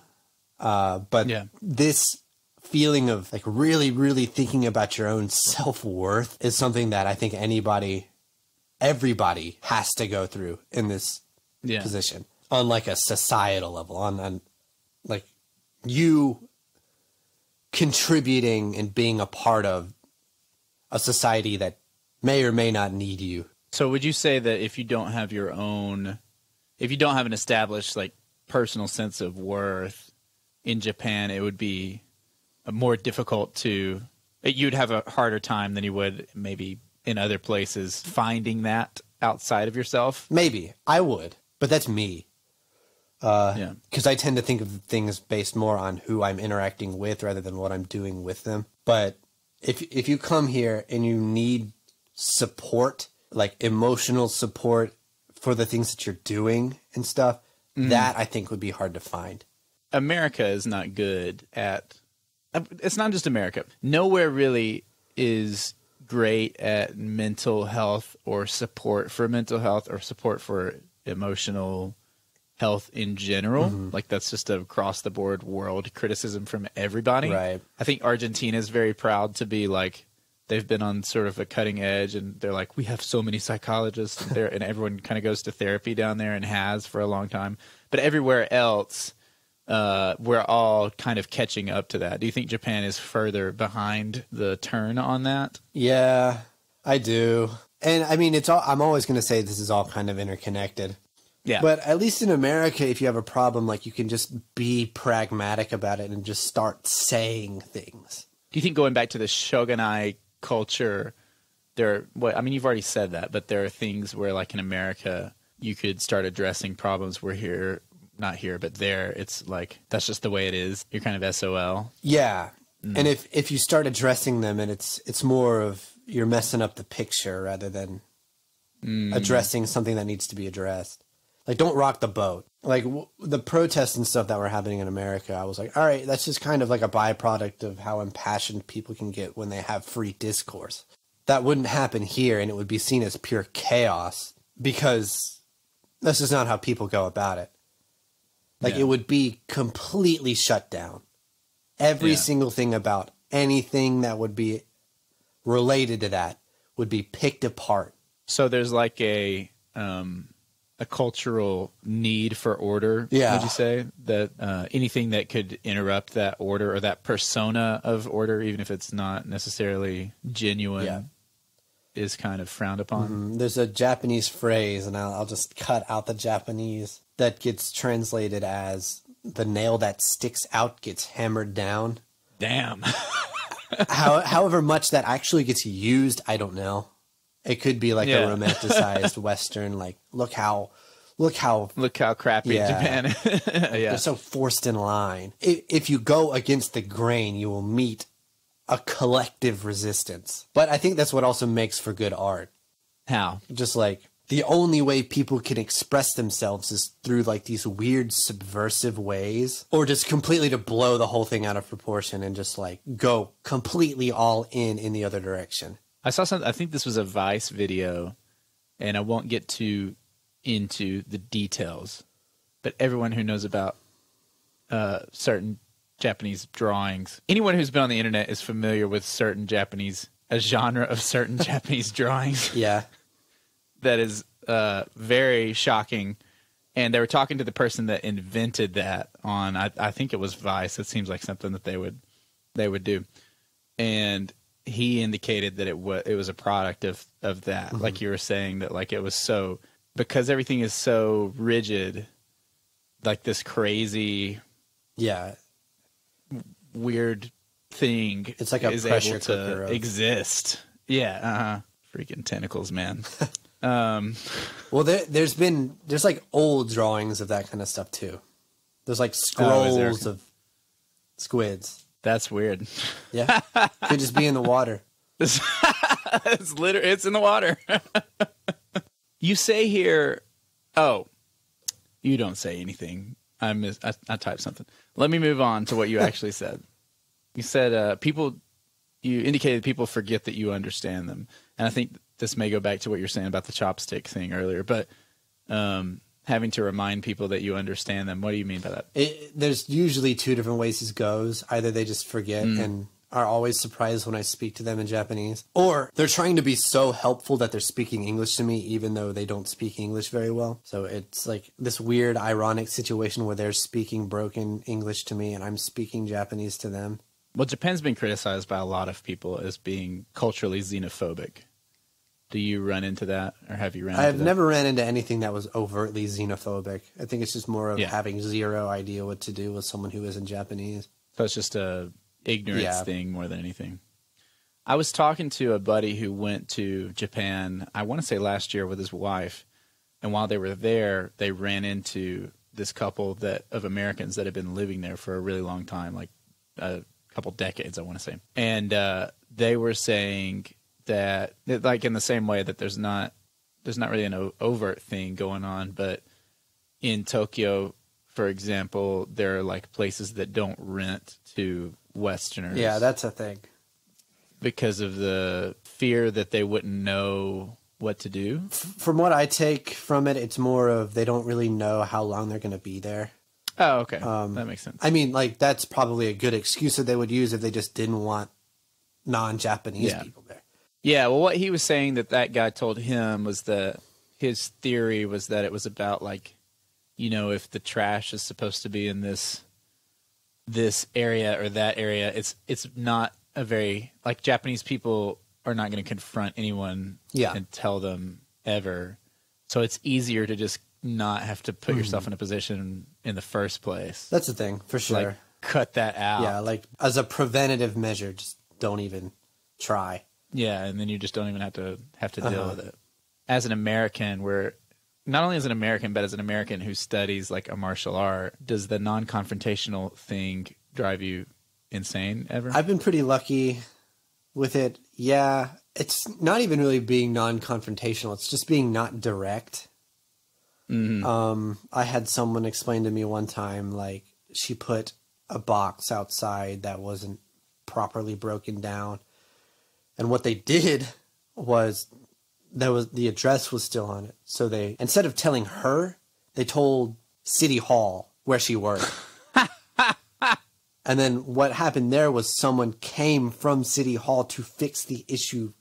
But this feeling of like really, really thinking about your own self-worth is something that I think everybody has to go through in this position on like a societal level, on like you contributing and being a part of a society that may or may not need you.
So would you say that if you don't have an established like personal sense of worth in Japan, it would be more difficult you'd have a harder time than you would maybe in other places finding that outside of yourself?
Maybe. I would, but that's me. Because I tend to think of things based more on who I'm interacting with rather than what I'm doing with them. But if you come here and you need support, like emotional support for the things that you're doing and stuff, that I think would be hard to find.
America is not good at... It's not just America. Nowhere really is great at mental health or support for mental health or support for emotional health in general. Like that's just a across the board world criticism from everybody.
Right.
I think Argentina is very proud to be like, they've been on sort of a cutting edge and they're like, we have so many psychologists there, and everyone kind of goes to therapy down there and has for a long time. But everywhere else, we're all kind of catching up to that. Do you think Japan is further behind the turn on that?
Yeah, I do. And I mean, I'm always going to say this is all kind of interconnected.
Yeah.
But at least in America, if you have a problem, like you can just be pragmatic about it and just start saying things.
Do you think going back to the shogunai culture, you've already said that, but there are things where like in America, you could start addressing problems where here, not here, but there, it's like, that's just the way it is. You're kind of SOL.
Yeah. And if you start addressing them and it's more of you're messing up the picture rather than addressing something that needs to be addressed. Like, don't rock the boat. like the protests and stuff that were happening in America, I was like, all right, that's just kind of like a byproduct of how impassioned people can get when they have free discourse. That wouldn't happen here, and it would be seen as pure chaos because this is not how people go about it. Like, it would be completely shut down. Every single thing about anything that would be related to that would be picked apart.
So there's like a cultural need for order,
Yeah.
would you say? That anything that could interrupt that order or that persona of order, even if it's not necessarily genuine, is kind of frowned upon?
There's a Japanese phrase, and I'll just cut out the Japanese, that gets translated as the nail that sticks out gets hammered down.
Damn.
However much that actually gets used, I don't know. It could be like a romanticized Western, like, look how
crappy Japan is.
They're so forced in line. If you go against the grain, you will meet a collective resistance. But I think that's what also makes for good art.
How?
Just like the only way people can express themselves is through like these weird subversive ways, or just completely to blow the whole thing out of proportion and just like go completely all in the other direction.
I saw something, I think this was a Vice video, and I won't get too into the details, but everyone who knows about certain Japanese drawings, anyone who's been on the internet is familiar with a genre of certain Japanese drawings.
Yeah.
That is very shocking. And they were talking to the person that invented that on, I think it was Vice. It seems like something that they would do. And he indicated that it was a product of that. Mm-hmm. Like you were saying, that like it was so, because everything is so rigid, like this crazy, weird thing.
It's like a
is
pressure
able to
cooker of...
exist. Yeah. Freaking tentacles, man.
Well, there's like old drawings of that kind of stuff too. There's like scrolls of squids.
That's weird.
Yeah, could just be in the water.
It's in the water. You say here, oh, you don't say anything. I typed something. Let me move on to what you actually said. You said you indicated people forget that you understand them. And I think this may go back to what you're saying about the chopstick thing earlier, but having to remind people that you understand them. What do you mean by that?
There's usually two different ways this goes. Either they just forget and are always surprised when I speak to them in Japanese, or they're trying to be so helpful that they're speaking English to me even though they don't speak English very well. So it's like this weird, ironic situation where they're speaking broken English to me and I'm speaking Japanese to them.
Well, Japan's been criticized by a lot of people as being culturally xenophobic. Do you run into that, or have you run into that?
I've never ran into anything that was overtly xenophobic. I think it's just more of having zero idea what to do with someone who isn't Japanese.
So it's just a ignorance thing more than anything. I was talking to a buddy who went to Japan, I want to say last year, with his wife, and while they were there, they ran into this couple of Americans that had been living there for a really long time, like a couple decades, I want to say. And they were saying that, like, in the same way that there's not really an overt thing going on, but in Tokyo, for example, there are like places that don't rent to Westerners.
Yeah, that's a thing.
Because of the fear that they wouldn't know what to do.
From what I take from it, it's more of they don't really know how long they're going to be there.
Oh, okay. That makes sense.
I mean, like, that's probably a good excuse that they would use if they just didn't want non-Japanese people there.
Yeah, well, what he was saying that guy told him was that his theory was that it was about, like, you know, if the trash is supposed to be in this area or that area, it's not a very, like, Japanese people are not going to confront anyone and tell them ever. So it's easier to just not have to put yourself in a position in the first place.
That's the thing, for sure.
Like, cut that out.
Yeah, like, as a preventative measure, just don't even try.
Yeah, and then you just don't even have to deal with it. As an American, not only as an American, but as an American who studies like a martial art, does the non-confrontational thing drive you insane ever?
I've been pretty lucky with it. Yeah, it's not even really being non-confrontational. It's just being not direct. I had someone explain to me one time, like, she put a box outside that wasn't properly broken down. And what they did was, the address was still on it. So they, instead of telling her, they told City Hall where she worked. And then what happened there was someone came from City Hall to fix the issue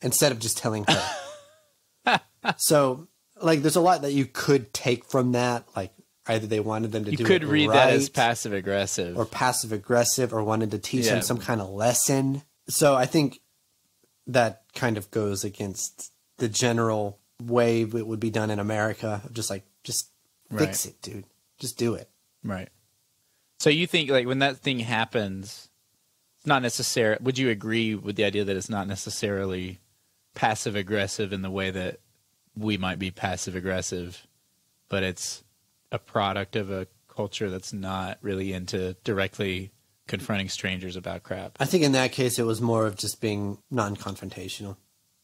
instead of just telling her. So, like, there's a lot that you could take from that. Like, either they wanted them to do it right.
You could read that as passive-aggressive.
Or passive-aggressive, or wanted to teach them some kind of lesson. So I think that kind of goes against the general way it would be done in America. Just fix it, dude. Just do it.
Right. So you think, like, when that thing happens, it's not necessarily... Would you agree with the idea that it's not necessarily passive-aggressive in the way that we might be passive-aggressive, but it's a product of a culture that's not really into directly confronting strangers about crap?
I think in that case, it was more of just being non-confrontational.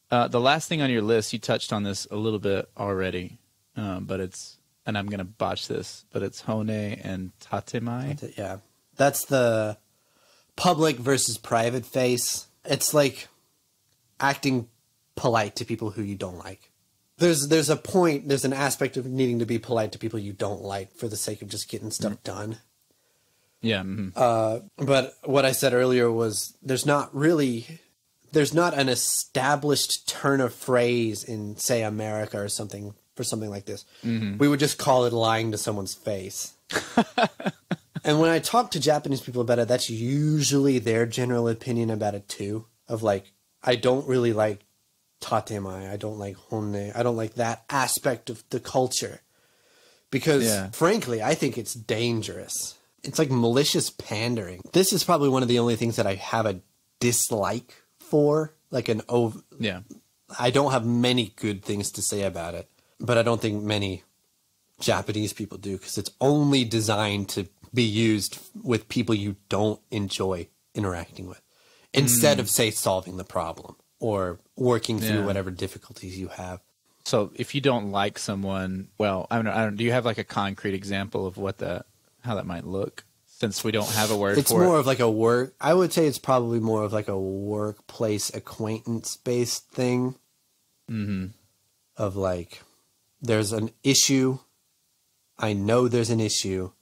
The last thing on your list, you touched on this a little bit already, but it's... And I'm going to botch this, but it's honne and tatemae.
Yeah. That's the public versus private face. It's like acting polite to people who you don't like. There's a point, there's an aspect of needing to be polite to people you don't like for the sake of just getting stuff done.
Yeah.
But what I said earlier was there's not an established turn of phrase in, say, America or something for something like this. We would just call it lying to someone's face. And when I talk to Japanese people about it, that's usually their general opinion about it too. Of like, I don't really like tatemae, I don't like honne, I don't like that aspect of the culture. Because frankly, I think it's dangerous. It's like malicious pandering. This is probably one of the only things that I have a dislike for. Like I don't have many good things to say about it. But I don't think many Japanese people do, because it's only designed to be used with people you don't enjoy interacting with, instead of, say, solving the problem or working through whatever difficulties you have.
So if you don't like someone, well, I don't. Do you have like a concrete example of how that might look? Since we don't have a word for it.
It's more of like a work. I would say it's probably more of like a workplace acquaintance-based thing. Of like, there's an issue. I know there's an issue.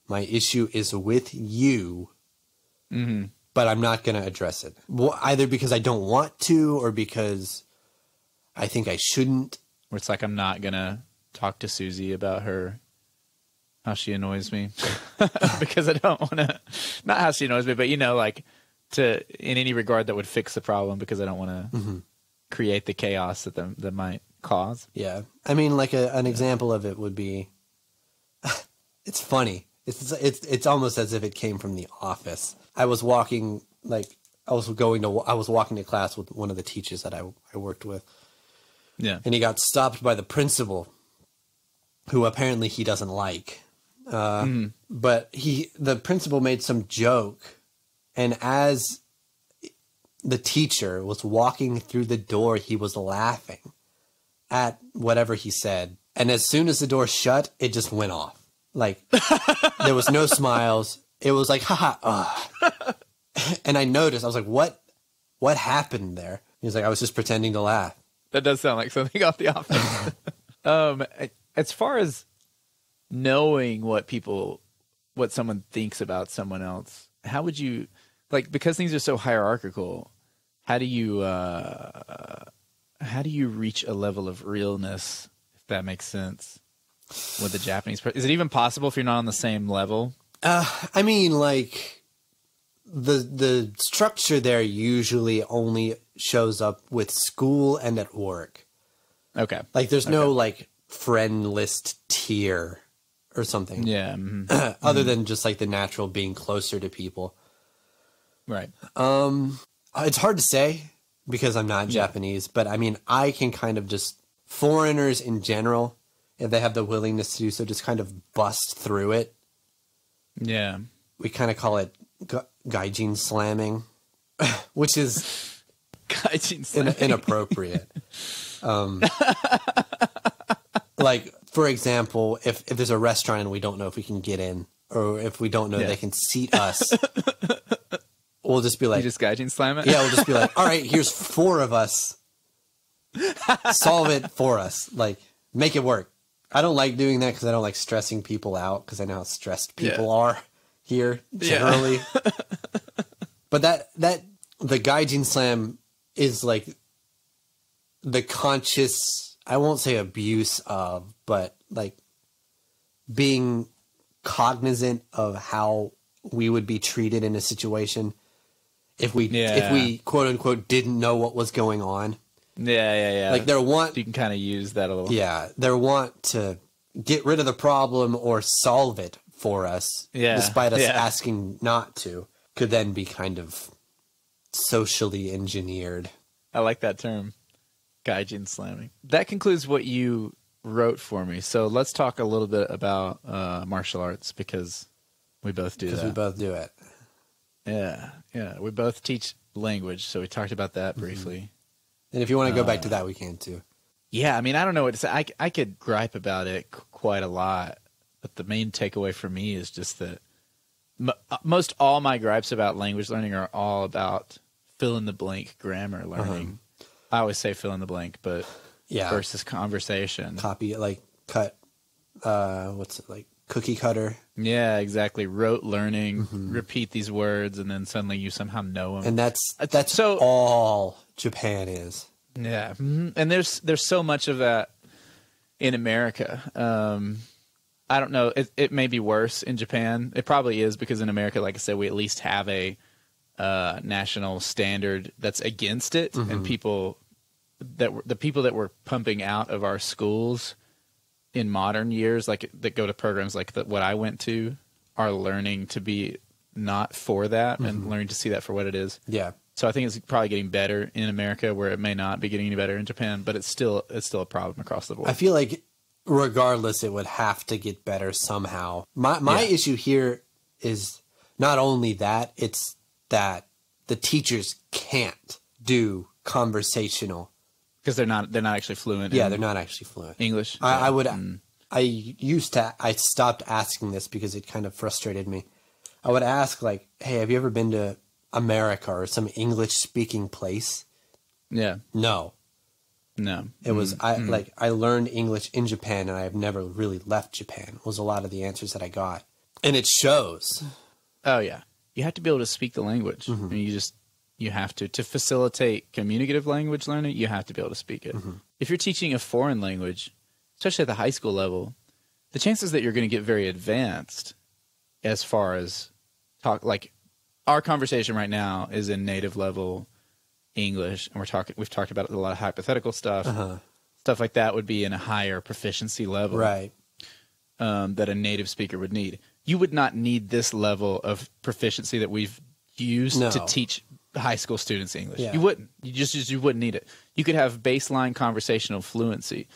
My issue is with you, but I'm not going to address it. Well, either because I don't want to, or because I think I shouldn't.
Where it's like, I'm not going to talk to Susie about how she annoys me because I don't want to, not how she annoys me, but, like in any regard that would fix the problem, because I don't want to create the chaos that might cause. Yeah.
I mean, like an example of it would be, it's funny. It's almost as if it came from The Office. I was walking to class with one of the teachers that I worked with.
Yeah.
And he got stopped by the principal, who apparently he doesn't like. But the principal made some joke, and as the teacher was walking through the door, he was laughing at whatever he said. And as soon as the door shut, it just went off. Like, there was no smiles. It was like, haha. And I noticed, I was like, what happened there? He was like, I was just pretending to laugh.
That does sound like something off The Office. As far as knowing what someone thinks about someone else, how would you, like, because things are so hierarchical, how do you reach a level of realness, if that makes sense, with the Japanese person? Is it even possible if you're not on the same level?
I mean, like, the structure there usually only shows up with school and at work.
Okay.
Like, there's no, like, friend list tier or something.
Yeah.
Other than just, like, the natural being closer to people.
Right.
It's hard to say because I'm not Japanese, but I mean, I can kind of just, foreigners in general, if they have the willingness to do so, just kind of bust through it.
Yeah.
We kind of call it gaijin slamming, which is inappropriate. Like, for example, if there's a restaurant and we don't know if we can get in, or if we don't know they can seat us, we'll just be like,
you just gaijin slam it?
Yeah, we'll just be like, all right, here's 4 of us. Solve it for us. Like, make it work. I don't like doing that because I don't like stressing people out, because I know how stressed people are here generally. But the gaijin slam is like the conscious, I won't say abuse of, but like being cognizant of how we would be treated in a situation if we quote unquote didn't know what was going on.
Yeah.
Like
you can kind of use that a little.
Yeah, their want to get rid of the problem or solve it for us, despite us asking not to, could then be kind of socially engineered.
I like that term, gaijin slamming. That concludes what you wrote for me. So let's talk a little bit about martial arts, because we both do that.
Because we both do it.
Yeah. We both teach language, so we talked about that briefly.
And if you want to go back to that, we can too.
Yeah, I mean, I don't know what to say. I could gripe about it quite a lot, but the main takeaway for me is just that most all my gripes about language learning are all about fill-in-the-blank grammar learning. I always say fill-in-the-blank, but versus conversation.
Copy, like cut, what's it, like cookie cutter?
Yeah, exactly. Rote learning, repeat these words, and then suddenly you somehow know them.
And that's so all Japan is.
Yeah, and there's so much of that in America. I don't know. It may be worse in Japan. It probably is, because in America, like I said, we at least have a national standard that's against it, and the people that were pumping out of our schools in modern years, like that go to programs like what I went to, are learning to be not for that and learning to see that for what it is.
Yeah.
So I think it's probably getting better in America, where it may not be getting any better in Japan, but it's still a problem across the board.
I feel like regardless, it would have to get better somehow. My issue here is not only that, it's that the teachers can't do conversational,
because they're not actually fluent.
Yeah, they're not actually fluent
English.
I stopped asking this because it kind of frustrated me. I would ask, like, hey, have you ever been to America or some English speaking place?
Yeah.
No. It was I learned English in Japan, and I have never really left Japan, was a lot of the answers that I got. And it shows.
Oh yeah. You have to be able to speak the language. I mean, you have to facilitate communicative language learning, you have to be able to speak it. If you're teaching a foreign language, especially at the high school level, the chances that you're going to get very advanced as far as talk, like our conversation right now is in native level English, and we've talked about a lot of hypothetical stuff. Stuff like that would be in a higher proficiency level,
right?
That a native speaker would need. You would not need this level of proficiency that we've used to teach high school students English. You wouldn't. You wouldn't need it. You could have baseline conversational fluency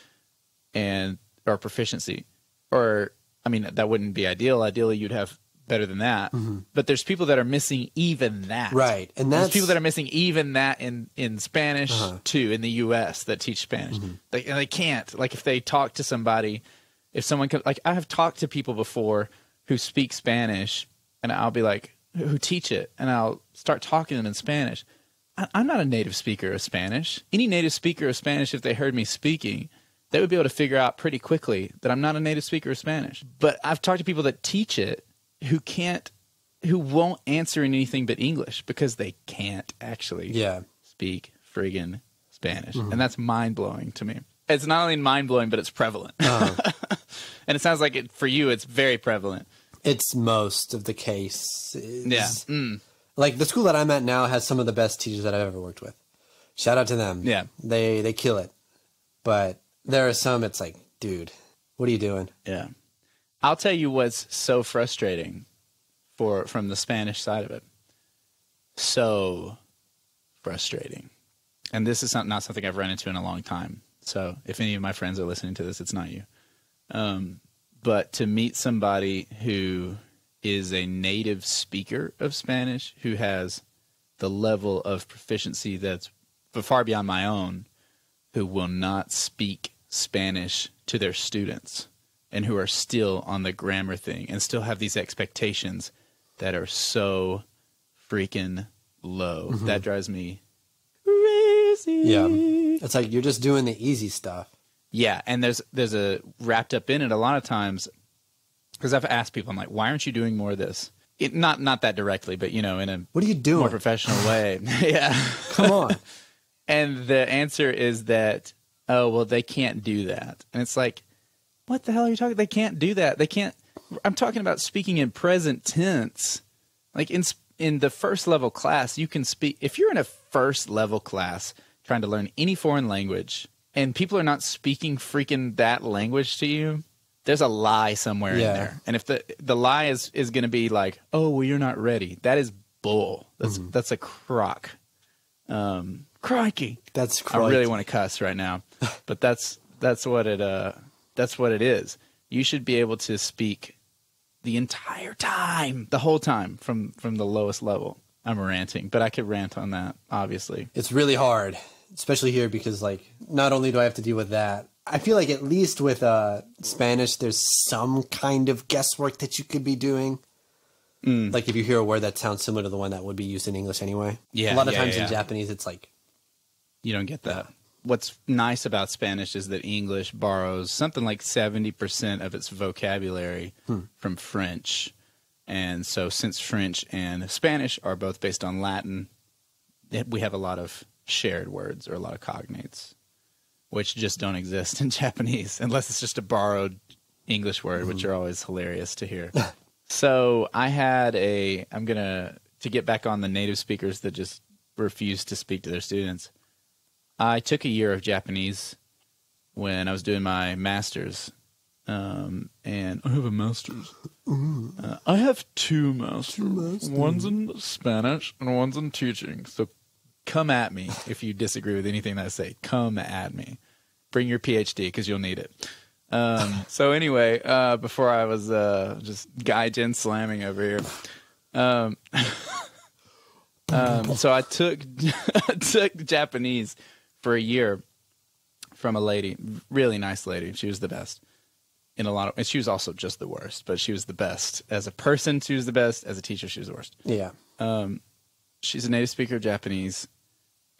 or proficiency, or I mean, that wouldn't be ideal. Ideally, you'd have better than that. But there's people that are missing even that.
Right. And there's
people that are missing even that in Spanish too, in the US, that teach Spanish. They can't. Like, if they talk to somebody, if someone could, like, I have talked to people before who speak Spanish, and I'll be like, who teach it, and I'll start talking to them in Spanish. I'm not a native speaker of Spanish. Any native speaker of Spanish, if they heard me speaking, they would be able to figure out pretty quickly that I'm not a native speaker of Spanish. But I've talked to people that teach it who won't answer in anything but English, because they can't actually speak friggin' Spanish. And that's mind-blowing to me. It's not only mind-blowing, but it's prevalent. And it sounds like for you, it's very prevalent.
It's most of the case. Like, the school that I'm at now has some of the best teachers that I've ever worked with. Shout out to them. Yeah. They kill it. But there are some, it's like, dude, what are you doing? Yeah.
I'll tell you what's so frustrating from the Spanish side of it. So frustrating. And this is not something I've run into in a long time. So if any of my friends are listening to this, it's not you. But to meet somebody who is a native speaker of Spanish, who has the level of proficiency that's far beyond my own, who will not speak Spanish to their students, and who are still on the grammar thing and still have these expectations that are so freaking low. That drives me crazy.
Yeah. It's like you're just doing the easy stuff.
Yeah, and there's a wrapped up in it a lot of times, because I've asked people, I'm like, why aren't you doing more of this? Not that directly, but, in a
What are you doing?
more professional way. Yeah.
Come on.
And the answer is that, oh, well, they can't do that. And it's like, what the hell are you talking? They can't do that. They can't. I'm talking about speaking in present tense. Like in the first level class, you can speak. If you're in a first level class trying to learn any foreign language and people are not speaking freaking that language to you, there's a lie somewhere in there. And if the lie is going to be like, oh, well, you're not ready. That is bull. That's a crock. Crikey.
That's crikey.
I really want to cuss right now, but that's what it is. You should be able to speak the entire time, the whole time from the lowest level. I'm ranting, but I could rant on that, obviously.
It's really hard, especially here because, like, not only do I have to deal with that, I feel like at least with Spanish, there's some kind of guesswork that you could be doing. Like if you hear a word that sounds similar to the one that would be used in English anyway.
Yeah,
a lot of times in Japanese, it's like...
You don't get that. What's nice about Spanish is that English borrows something like 70% of its vocabulary from French. And so since French and Spanish are both based on Latin, we have a lot of shared words or a lot of cognates, which just don't exist in Japanese unless it's just a borrowed English word, which are always hilarious to hear. So I had to get back on the native speakers that just refuse to speak to their students. I took a year of Japanese when I was doing my master's, and I have a master's. I have two masters. One's in Spanish and one's in teaching. So come at me if you disagree with anything that I say. Come at me. Bring your PhD because you'll need it. So anyway, before I was just gaijin slamming over here. So I took Japanese for a year from a lady, really nice lady. She was the best in a lot of, and she was also just the worst, but she was the best. As a person, she was the best. As a teacher, she was the worst.
Yeah.
She's a native speaker of Japanese,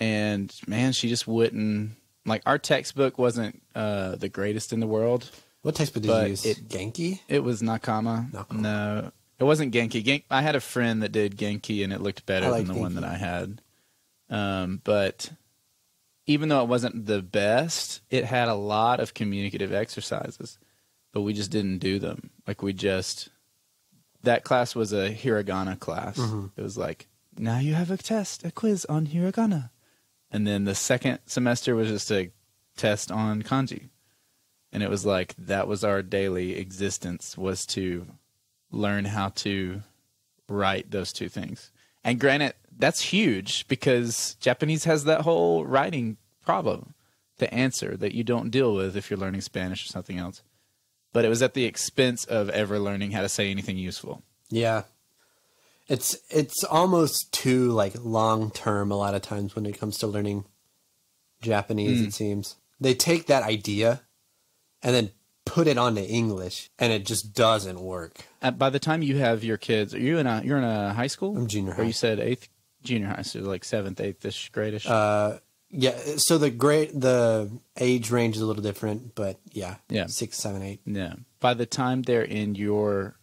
and man, she just wouldn't, like, our textbook wasn't the greatest in the world.
What textbook did you use? Genki?
It was Nakama. No, it wasn't Genki. I had a friend that did Genki, and it looked better than the one that I had. But even though it wasn't the best, it had a lot of communicative exercises, but we just didn't do them. Like, that class was a hiragana class. It was like, now you have a quiz on hiragana. And then the second semester was just a test on kanji. And it was like, that was our daily existence, was to learn how to write those two things. And granted, that's huge because Japanese has that whole writing problem to answer that you don't deal with if you're learning Spanish or something else. But it was at the expense of ever learning how to say anything useful.
Yeah. It's almost too, like, long-term a lot of times when it comes to learning Japanese, it seems. They take that idea and then put it onto English, and it just doesn't work.
By the time you have your kids, you're in a high school?
I'm junior high.
Or you said junior high, so like 7th, 8th-ish grade-ish?
Yeah, so the age range is a little different, but yeah. 6, 7, 8.
Yeah. By the time they're in your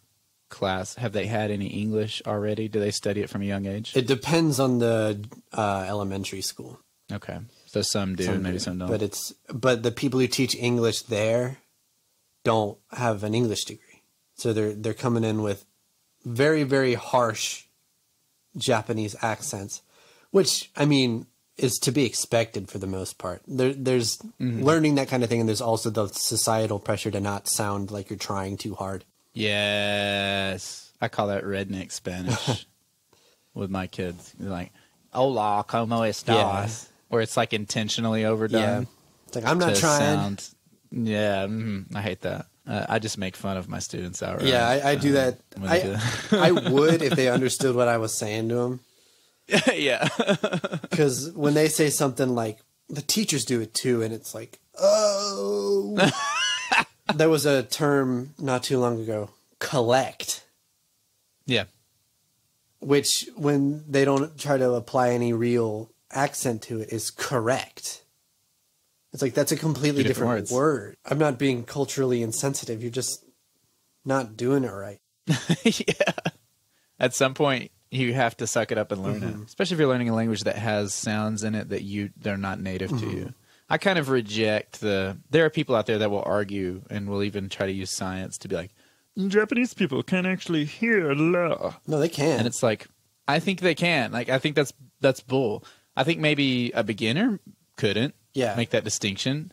class, have they had any English already? Do they study it from a young age?
It depends on the elementary school.
Okay. So some do, and maybe some don't.
But the people who teach English there don't have an English degree. So they're coming in with very, very harsh Japanese accents, which, I mean, is to be expected for the most part. There's learning that kind of thing, and there's also the societal pressure to not sound like you're trying too hard.
Yes. I call that redneck Spanish with my kids. They're like, hola, ¿cómo estás? Yeah. Where it's like intentionally overdone.
Yeah. It's like, I'm not trying.
I hate that. I just make fun of my students outright.
Yeah, I do that. I would if they understood what I was saying to them.
Yeah.
Because when they say something like, the teachers do it too, and it's like, oh. There was a term not too long ago, collect,
Yeah.
which when they don't try to apply any real accent to it is correct. It's like, that's a completely
Two different
different word. I'm not being culturally insensitive. You're just not doing it right.
Yeah. At some point, you have to suck it up and learn it, especially if you're learning a language that has sounds in it that they're not native to you. I kind of reject there are people out there that will argue and will even try to use science to be like, Japanese people can't actually hear la.
No, they can.
And it's like, I think they can. Like, I think that's bull. I think maybe a beginner couldn't make that distinction,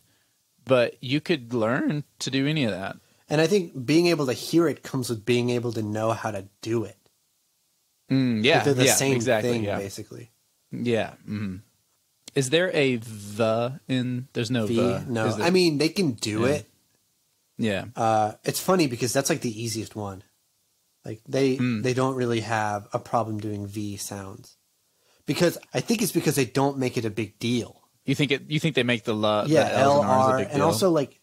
but you could learn to do any of that.
And I think being able to hear it comes with being able to know how to do it.
Yeah.
They're the same
exactly,
thing,
yeah.
basically.
Yeah. Mm. Is there a the in? There's no the.
No, I mean, they can do it.
Yeah.
It's funny because that's like the easiest one. Like they don't really have a problem doing V sounds. Because I think it's because they don't make it a big deal.
You think they make the L's
L,
and R's
R,
a big deal?
and also like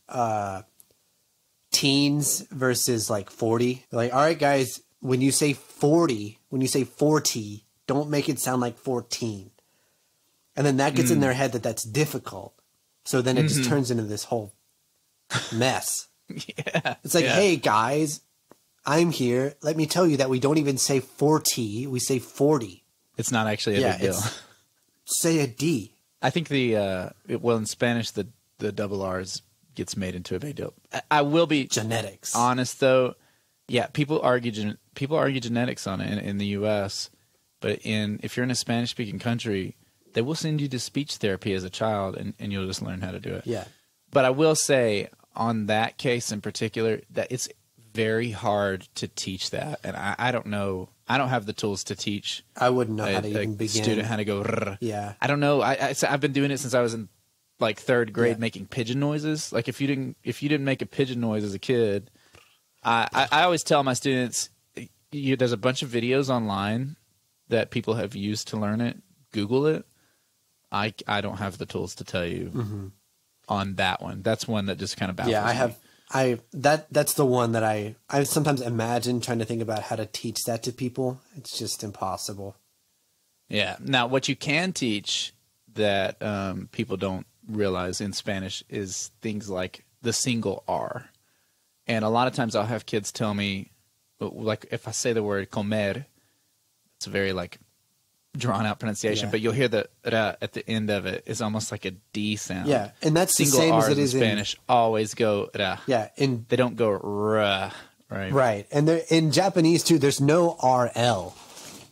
teens versus like 40. They're like, all right, guys, when you say 40, when you say 40, don't make it sound like 14. And then that gets in their head that that's difficult. So then it just turns into this whole mess.
Yeah.
It's like, hey, guys, I'm here. Let me tell you that we don't even say 40. We say 40.
It's not actually a big deal.
Say a D.
I think in Spanish, the double R's gets made into a big deal. I will be
genetics
honest, though. Yeah, people argue genetics on it in the U.S., but if you're in a Spanish-speaking country, they will send you to speech therapy as a child, and you'll just learn how to do it.
Yeah.
But I will say, on that case in particular, that it's very hard to teach that, and I don't know. I don't have the tools to teach.
I wouldn't know how to even begin.
Student how to go. Rrr.
Yeah.
I don't know. I've been doing it since I was in like third grade, making pigeon noises. Like if you didn't make a pigeon noise as a kid, I always tell my students, there's a bunch of videos online that people have used to learn it. Google it. I don't have the tools to tell you on that one. That's one that just kind of baffles me.
Yeah, I have. That's the one that I sometimes imagine trying to think about how to teach that to people. It's just impossible.
Yeah. Now, what you can teach that people don't realize in Spanish is things like the single R. And a lot of times I'll have kids tell me, like if I say the word comer, it's a very like drawn out pronunciation, but you'll hear the ra at the end of it is almost like a D sound.
Yeah, and that's
single
the same
R's
as it is
in Spanish. Always go ra.
Yeah,
they don't go ra. Right.
Right, and in Japanese too, there's no RL.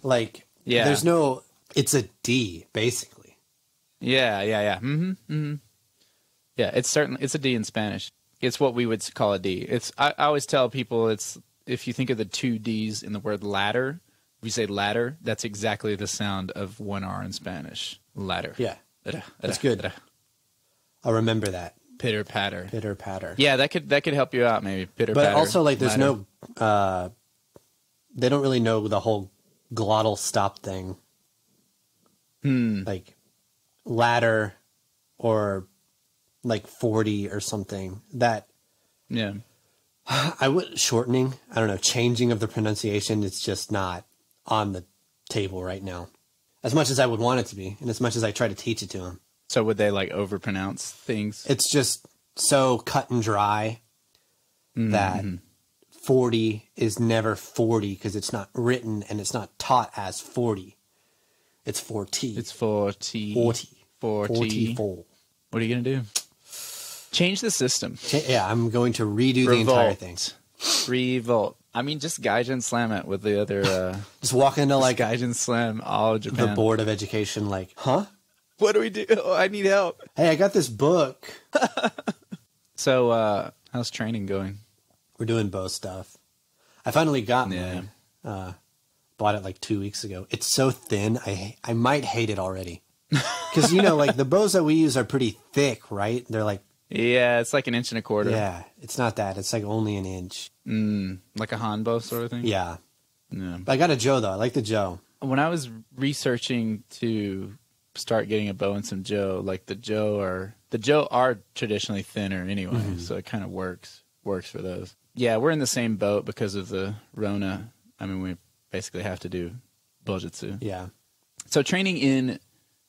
Like, there's no. It's a D basically.
Yeah. Yeah, it's a D in Spanish. It's what we would call a D. I always tell people if you think of the two D's in the word ladder. If you say ladder, that's exactly the sound of one R in Spanish. Ladder.
Yeah. That's good. I'll remember that.
Pitter patter.
Pitter patter.
Yeah, that could help you out maybe. Pitter patter.
But also like there's no they don't really know the whole glottal stop thing. Like ladder or like 40 or something. That I would shortening, I don't know, changing of the pronunciation, it's just not on the table right now. As much as I would want it to be, and as much as I try to teach it to them.
So would they like overpronounce things?
It's just so cut and dry that 40 is never 40 because it's not written and it's not taught as 40. It's 40.
It's 40.
40.
44. What are you going to do? Change the system.
Yeah, I'm going to redo the entire thing.
Revolt. I mean, just Gaijin Slam it with the other...
just walk into like...
Gaijin Slam all of Japan.
The Board of Education like, huh?
What do we do? Oh, I need help.
Hey, I got this book.
So, how's training going?
We're doing bow stuff. I finally got mine. Bought it like 2 weeks ago. It's so thin, I might hate it already. Because, like the bows that we use are pretty thick, right? They're like...
Yeah, it's like 1.25 inches.
Yeah, it's not that. It's like only an inch.
Like a honne bow sort of thing?
Yeah. But I got a Joe, though. I like the Joe.
When I was researching to start getting a bow and some Joe, like the Joe are traditionally thinner anyway, so it kind of works. works for those. Yeah, we're in the same boat because of the Rona. I mean, we basically have to do Bujitsu.
Yeah.
So training in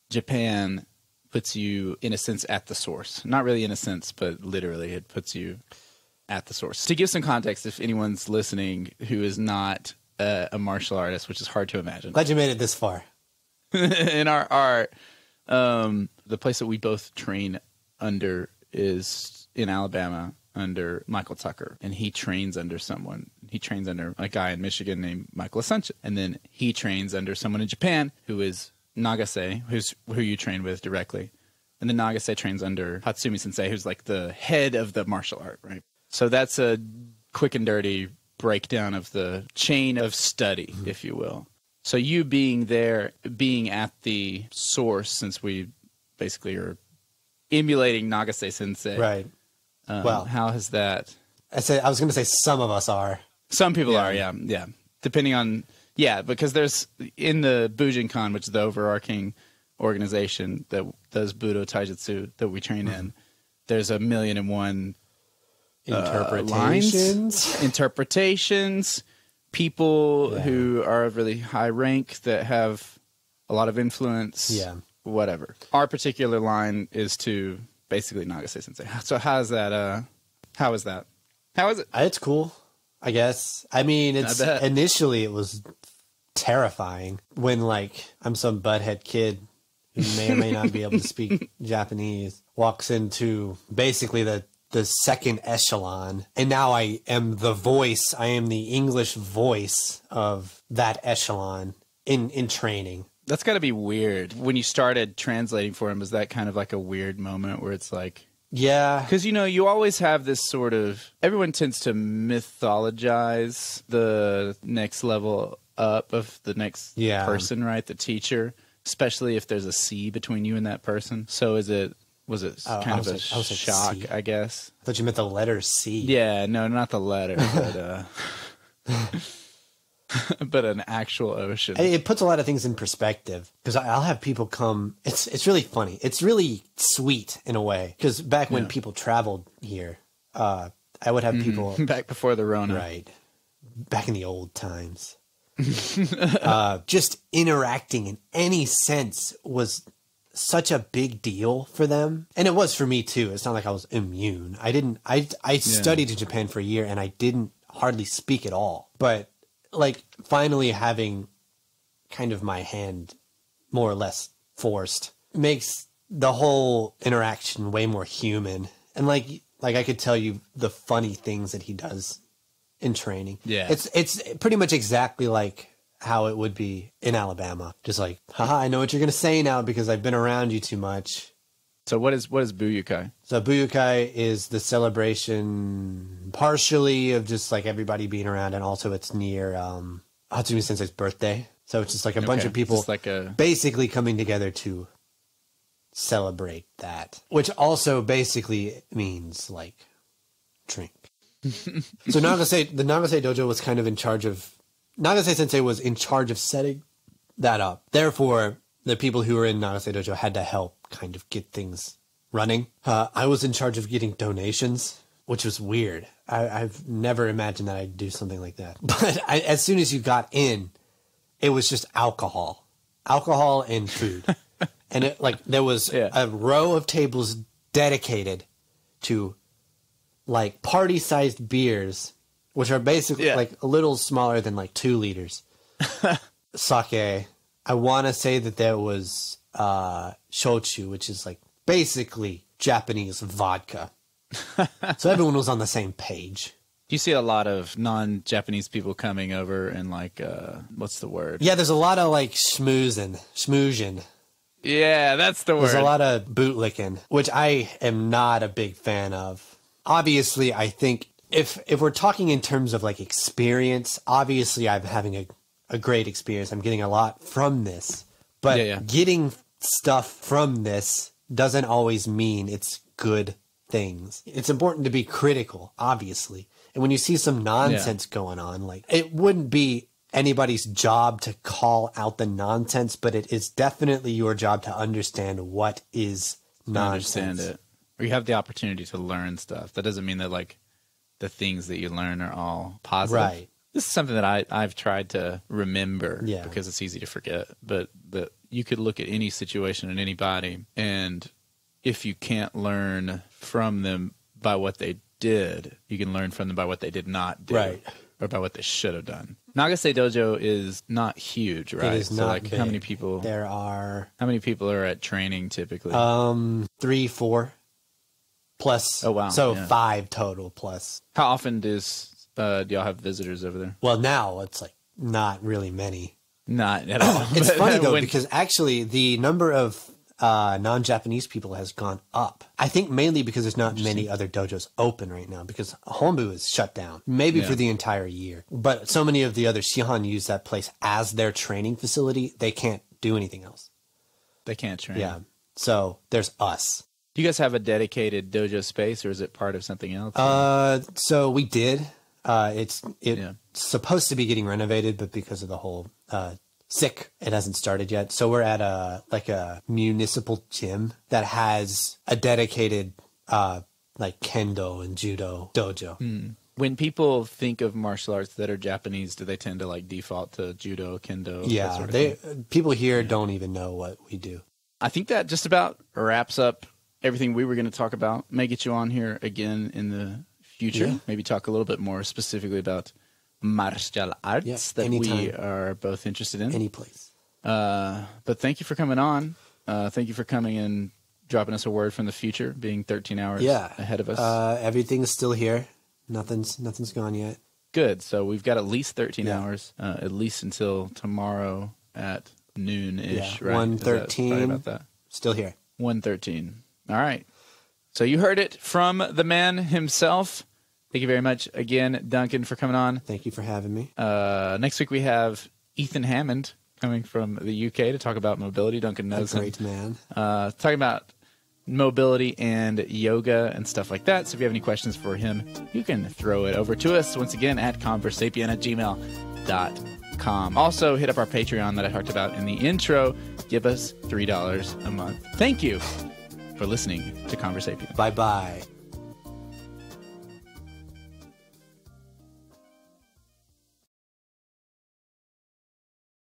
Japan puts you, in a sense, at the source. Not really in a sense, but literally it puts you at the source. To give some context, if anyone's listening who is not a martial artist, which is hard to imagine.
Glad you made it this far.
In our art, the place that we both train under is in Alabama under Michael Tucker, and he trains under someone. He trains under a guy in Michigan named Michael Asuncion, and then he trains under someone in Japan who is Nagase, who you train with directly, and then Nagase trains under Hatsumi Sensei, who's like the head of the martial art, right? So that's a quick and dirty breakdown of the chain of study, if you will. So you being there, being at the source, since we basically are emulating Nagase Sensei,
Right. Well,
how has that?
I was going to say some of us are.
Some people are, yeah. Depending on, because there's in the Bujinkan, which is the overarching organization that does budo taijutsu that we train in. There's 1,000,001 interpretations, people who are of really high rank that have a lot of influence, whatever. Our particular line is to basically Nagase Sensei. So how is that? How is that? How is it?
It's cool, I guess. I mean, initially it was terrifying when I'm some butthead kid who may or may not be able to speak Japanese, walks into basically the second echelon, and now I am the voice. I am the English voice of that echelon in training.
That's got to be weird. When you started translating for him, was that kind of like a weird moment where it's like...
Yeah.
Because, you always have this sort of... Everyone tends to mythologize the next level up of the next person, right? The teacher, especially if there's a C between you and that person. So was it kind of a shock, I guess?
I thought you meant the letter C.
Yeah, no, not the letter, but... but an actual ocean.
It puts a lot of things in perspective, because I'll have people come. It's really funny. It's really sweet in a way, because back when people traveled here, I would have people
back before the Rona,
right? Back in the old times, just interacting in any sense was such a big deal for them, and it was for me too. It's not like I was immune. I studied in Japan for a year, and I didn't hardly speak at all, but finally having kind of my hand more or less forced makes the whole interaction way more human. And like I could tell you the funny things that he does in training. Yeah. It's pretty much exactly like how it would be in Alabama. Just like, haha, I know what you're going to say now because I've been around you too much.
So what is Buyukai?
So Buyukai is the celebration partially of just everybody being around, and also it's near Hatsumi Sensei's birthday. So it's just a bunch of people basically coming together to celebrate that, which also basically means drink. So the Nagase Dojo was kind of in charge of, Nagase Sensei was in charge of setting that up. Therefore, the people who were in Nagase Dojo had to help kind of get things running. I was in charge of getting donations, which was weird. I've never imagined that I'd do something like that. But as soon as you got in, it was just alcohol and food. And there was a row of tables dedicated to party-sized beers, which are basically a little smaller than 2 liters. Sake. I want to say that there was shochu, which is basically Japanese vodka. So everyone was on the same page.
Do you see a lot of non-Japanese people coming over and what's the word?
Yeah, there's a lot of schmoozin.
Yeah, that's the word.
There's a lot of bootlicking, which I am not a big fan of. Obviously, I think if we're talking in terms of experience, obviously I'm having a great experience. I'm getting a lot from this, but getting stuff from this doesn't always mean it's good things. It's important to be critical, obviously. And when you see some nonsense going on, it wouldn't be anybody's job to call out the nonsense, but it is definitely your job to understand what is nonsense.
Understand it. Or you have the opportunity to learn stuff. That doesn't mean that the things that you learn are all positive.
Right.
This is something that I've tried to remember because it's easy to forget. But you could look at any situation and anybody, and if you can't learn from them by what they did, you can learn from them by what they did not do.
Right.
Or by what they should have done. Nagase Dojo is not huge, right?
It is not
like
big.
How many people are at training typically?
3, 4 plus.
Oh wow.
So 5 total plus.
How often do y'all have visitors over there?
Well, now it's like not really many.
Not at all.
It's funny though, because actually the number of non-Japanese people has gone up. I think mainly because there's not many other dojos open right now, because Honbu is shut down, maybe for the entire year. But so many of the other shihan use that place as their training facility, they can't do anything else.
They can't train.
Yeah. So there's us.
Do you guys have a dedicated dojo space, or is it part of something else?
So we did. It's supposed to be getting renovated, but because of the whole sick, it hasn't started yet. So we're at a municipal gym that has a dedicated like kendo and judo dojo.
When people think of martial arts that are Japanese, do they tend to like default to judo, kendo?
Yeah,
that sort of thing?
People here don't even know what we do.
I think that just about wraps up everything we were going to talk about. May get you on here again in the future.
Yeah.
Maybe talk a little bit more specifically about martial arts that
anytime.
we are both interested in.
Any place.
But thank you for coming on. Thank you for coming and dropping us a word from the future, being 13 hours ahead of us.
Everything's still here. Nothing's gone yet.
Good. So we've got at least 13 hours, at least until tomorrow at noon-ish, right?
1:13.
About that.
Still here.
1:13. All right. So you heard it from the man himself. Thank you very much again, Duncan, for coming on.
Thank you for having me.
Next week we have Ethan Hammond coming from the UK to talk about mobility. Duncan knows
A great man.
talking about mobility and yoga and stuff like that. So if you have any questions for him, you can throw it over to us once again at conversapien@gmail.com. Also, hit up our Patreon that I talked about in the intro. Give us $3 a month. Thank you for listening to ConverSapiens.
Bye-bye.